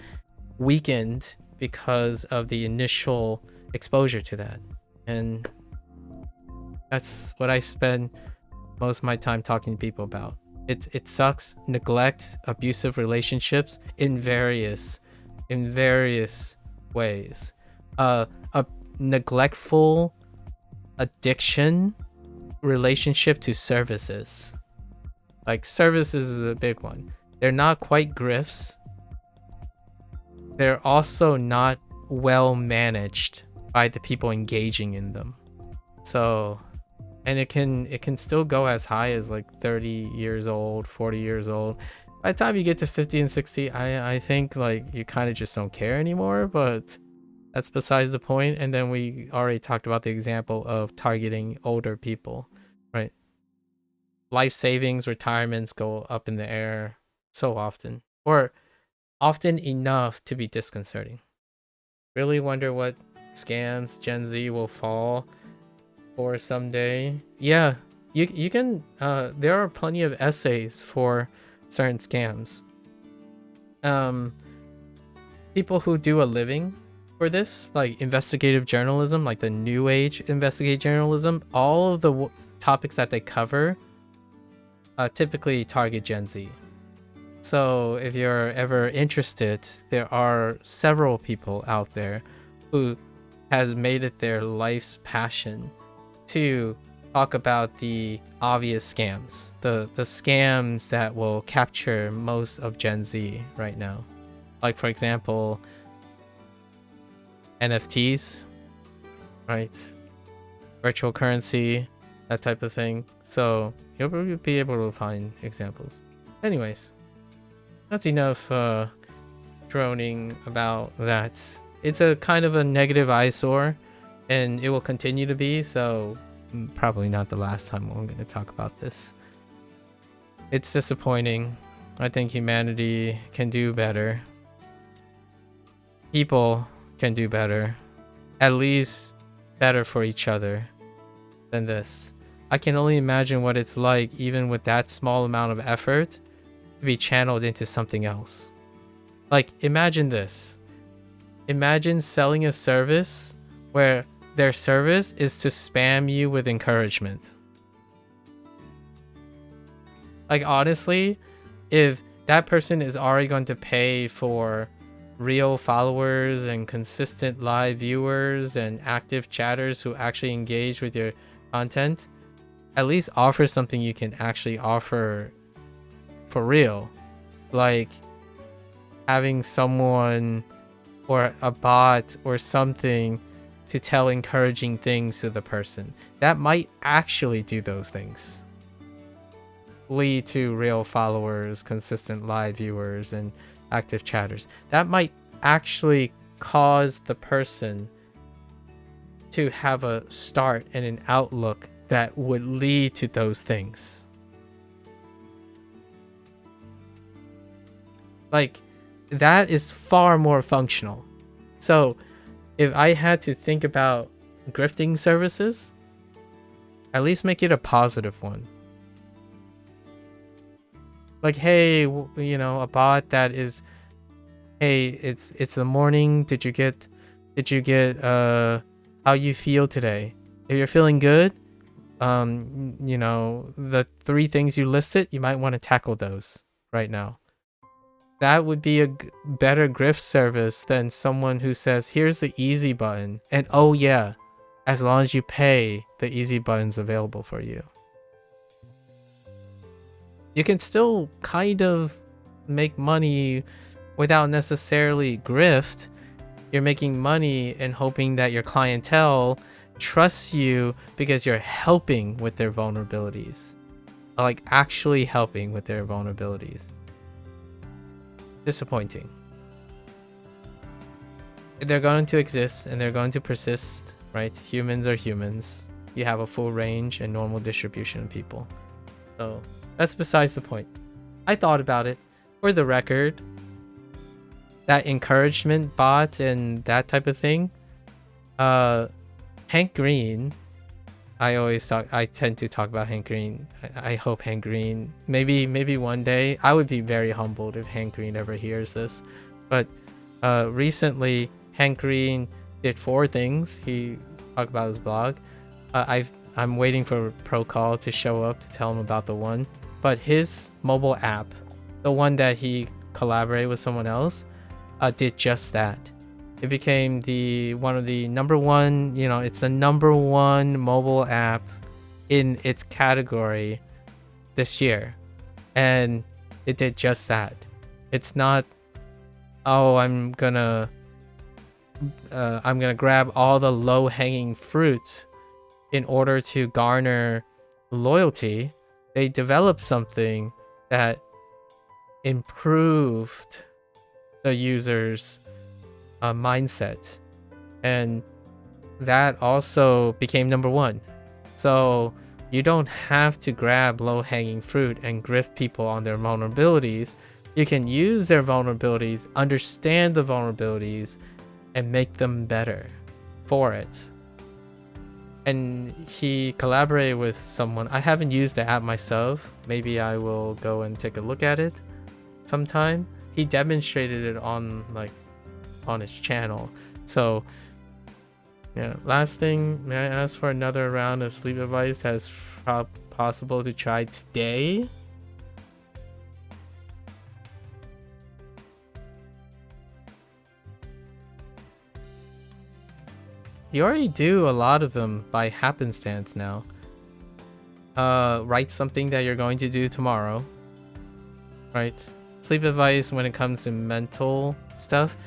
weakened because of the initial exposure to that. And that's what I spend most of my time talking to people about. It sucks. Neglect, abusive relationships in various ways. A neglectful addiction relationship to services. Like services is a big one. They're not quite grifts. They're also not well managed by the people engaging in them. So, and it can still go as high as like 30 years old, 40 years old. By the time you get to 50 and 60, I think like you kind of just don't care anymore, but that's besides the point. And then we already talked about the example of targeting older people, right? Life savings, retirements go up in the air so often, or often enough to be disconcerting. Really wonder what scams Gen Z will fall for someday. Yeah, you can, there are plenty of essays for certain scams. People who do a living for this, like investigative journalism, like the new age investigative journalism, all of the topics that they cover typically target Gen Z. So if you're ever interested, there are several people out there who has made it their life's passion to talk about the obvious scams, the scams that will capture most of Gen Z right now. Like for example, NFTs, right? Virtual currency, that type of thing. So you'll be able to find examples. Anyways, that's enough droning about that. It's a kind of a negative eyesore, and it will continue to be. So probably not the last time I'm going to talk about this. It's disappointing. I think humanity can do better. People can do better. At least better for each other than this. I can only imagine what it's like, even with that small amount of effort, to be channeled into something else. Like, imagine this. Imagine selling a service where their service is to spam you with encouragement. Like, honestly, if that person is already going to pay for real followers and consistent live viewers and active chatters who actually engage with your content, at least offer something you can actually offer for real. Like having someone or a bot or something to tell encouraging things to the person. That might actually do those things. Lead to real followers, consistent live viewers, and active chatters. That might actually cause the person to have a start and an outlook that would lead to those things. Like, that is far more functional. So if I had to think about grifting services, at least make it a positive one. Like, hey, you know, a bot that is, hey, it's the morning. Did you get how you feel today? If you're feeling good, you know, the 3 things you listed, you might want to tackle those right now. That would be a better grift service than someone who says, here's the easy button, and oh yeah, as long as you pay, the easy button's available for you. You can still kind of make money without necessarily grift. You're making money and hoping that your clientele trusts you because you're helping with their vulnerabilities. Like actually helping with their vulnerabilities. Disappointing. They're going to exist and they're going to persist, right? Humans are humans. You have a full range and normal distribution of people. So that's besides the point. I thought about it. For the record, that encouragement bot and that type of thing, Hank Green, I tend to talk about Hank Green. I hope Hank Green, maybe one day, I would be very humbled if Hank Green ever hears this. But recently, Hank Green did 4 things. He talked about his blog. I'm waiting for Procall to show up to tell him about the one. But his mobile app, the one that he collaborated with someone else, did just that. It became one of the number one, you know, it's the number 1 mobile app in its category this year. And it did just that. It's not, oh, I'm gonna grab all the low-hanging fruits in order to garner loyalty. They developed something that improved the user's mindset, and that also became number 1. So you don't have to grab low-hanging fruit and grift people on their vulnerabilities. You can use their vulnerabilities, understand the vulnerabilities, and make them better for it. And he collaborated with someone. I haven't used the app myself. Maybe I will go and take a look at it sometime. He demonstrated it on his channel. So yeah, last thing, may I ask for another round of sleep advice that's possible to try today? You already do a lot of them by happenstance now. Write something that you're going to do tomorrow. Right? Sleep advice when it comes to mental stuff.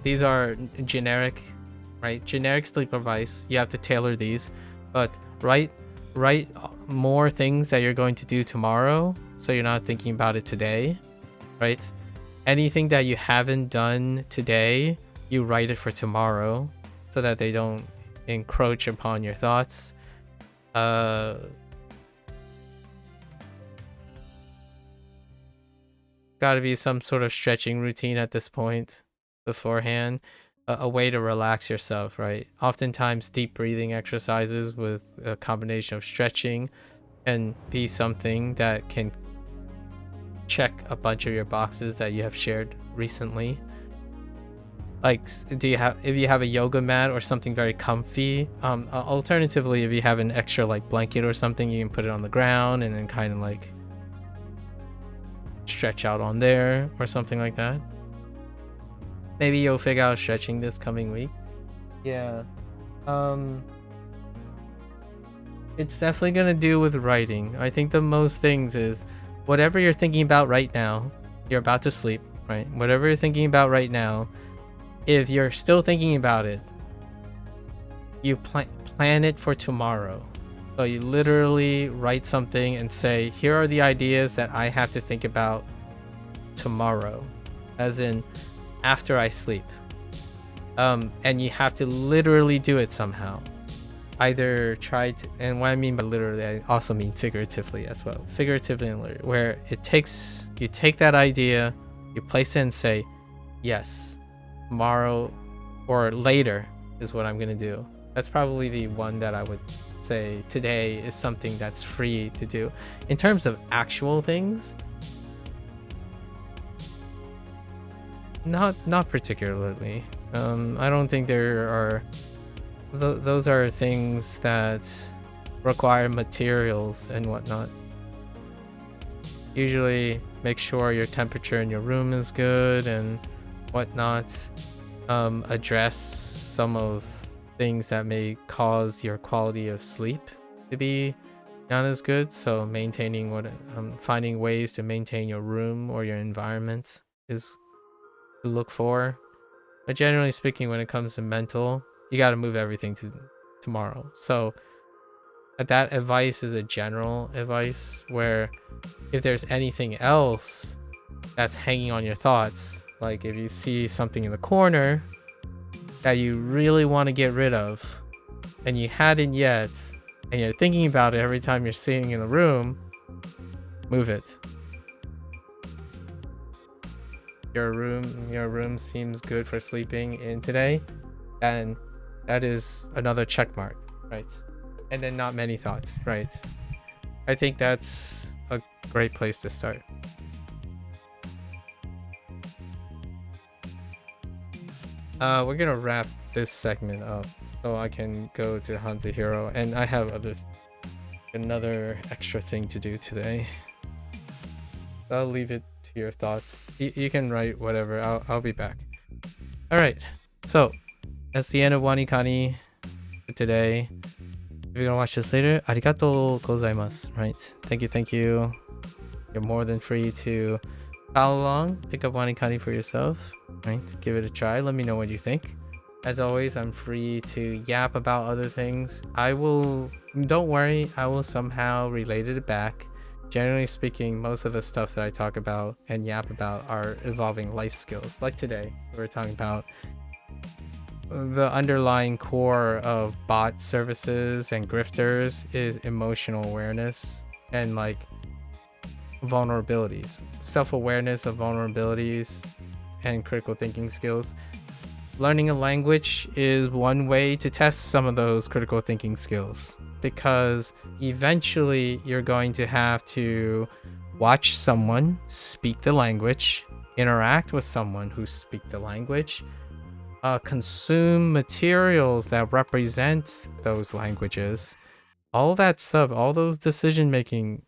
These are generic, right? Generic sleep advice. You have to tailor these. But write more things that you're going to do tomorrow, so you're not thinking about it today, right? Anything that you haven't done today, you write it for tomorrow, so that they don't encroach upon your thoughts. Got to be some sort of stretching routine at this point beforehand, a way to relax yourself, right? Oftentimes deep breathing exercises with a combination of stretching can be something that can check a bunch of your boxes that you have shared recently. Like, if you have a yoga mat or something very comfy, alternatively, if you have an extra like blanket or something, you can put it on the ground and then kind of like stretch out on there or something like that. Maybe you'll figure out stretching this coming week. Yeah. It's definitely gonna do with writing. I think the most things is whatever you're thinking about right now, you're about to sleep, right? Whatever you're thinking about right now, if you're still thinking about it, you plan it for tomorrow. So you literally write something and say, here are the ideas that I have to think about tomorrow, as in after I sleep. And you have to literally do it somehow. Either try to, and what I mean by literally, I also mean figuratively as well. Figuratively and literally, where you take that idea, you place it and say, yes, tomorrow or later is what I'm gonna do. That's probably the one that I would say today is something that's free to do. In terms of actual things, not particularly. I don't think there are those are things that require materials and whatnot. Usually make sure your temperature in your room is good and whatnot. Address some of things that may cause your quality of sleep to be not as good, so finding ways to maintain your room or your environment is to look for. But generally speaking, when it comes to mental, you got to move everything to tomorrow. So that advice is a general advice, where if there's anything else that's hanging on your thoughts, like if you see something in the corner that you really want to get rid of and you hadn't yet, and you're thinking about it every time you're sitting in the room, move it. Your room seems good for sleeping in today, and that is another check mark, right? And then not many thoughts, right? I think that's a great place to start. We're gonna wrap this segment up so I can go to Hanzahiro, and I have another extra thing to do today. I'll leave it to your thoughts. You can write whatever. I'll be back. All right. So that's the end of WaniKani for today. If you're gonna watch this later, arigatou gozaimasu. Right? Thank you. You're more than free to follow along, pick up WaniKani for yourself. Right? Give it a try. Let me know what you think. As always, I'm free to yap about other things. Don't worry, I will somehow relate it back. Generally speaking, most of the stuff that I talk about and yap about are involving life skills. Like today, we're talking about the underlying core of bot services and grifters is emotional awareness and like vulnerabilities, self-awareness of vulnerabilities and critical thinking skills. Learning a language is one way to test some of those critical thinking skills, because eventually you're going to have to watch someone speak the language, interact with someone who speaks the language, consume materials that represent those languages. All that stuff, all those decision making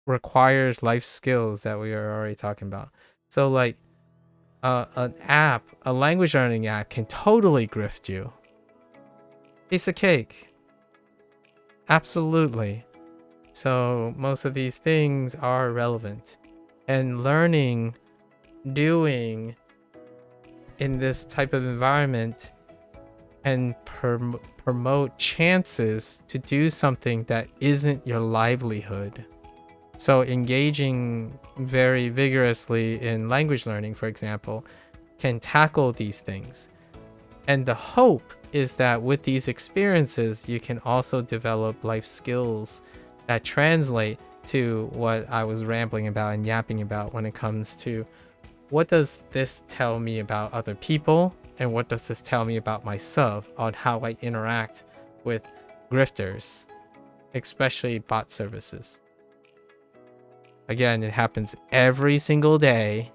requires life skills that we are already talking about. So like a language learning app can totally grift you. Piece of cake. Absolutely. So most of these things are relevant, and learning, doing in this type of environment and promote chances to do something that isn't your livelihood. So engaging very vigorously in language learning, for example, can tackle these things. And the hope is that with these experiences, you can also develop life skills that translate to what I was rambling about and yapping about when it comes to what does this tell me about other people and what does this tell me about myself on how I interact with grifters, especially bot services. Again, it happens every single day,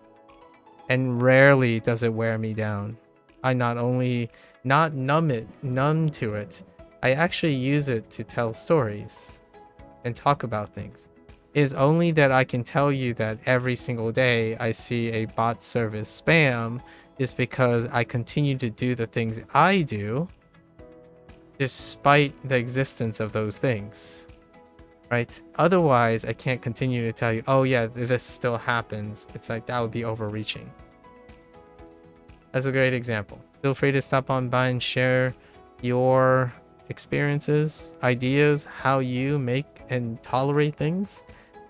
and rarely does it wear me down. I not only not numb to it, I actually use it to tell stories and talk about things. It is only that I can tell you that every single day I see a bot service spam is because I continue to do the things I do despite the existence of those things. Right? Otherwise, I can't continue to tell you, oh yeah, this still happens. It's like that would be overreaching. That's a great example. Feel free to stop on by and share your experiences, ideas, how you make and tolerate things.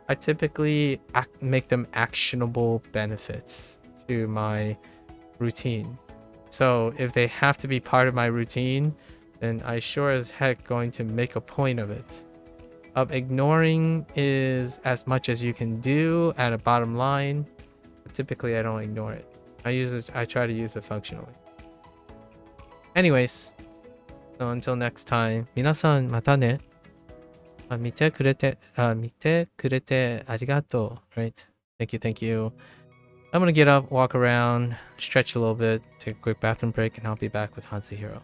I typically make them actionable benefits to my routine. So if they have to be part of my routine, then I sure as heck going to make a point of it. Ignoring is as much as you can do at a bottom line. But typically I don't ignore it. I try to use it functionally. Anyways, so until next time, 皆さんまたね。見てくれてありがとう. Right? Thank you. I'm gonna get up, walk around, stretch a little bit, take a quick bathroom break, and I'll be back with Hansuhiro.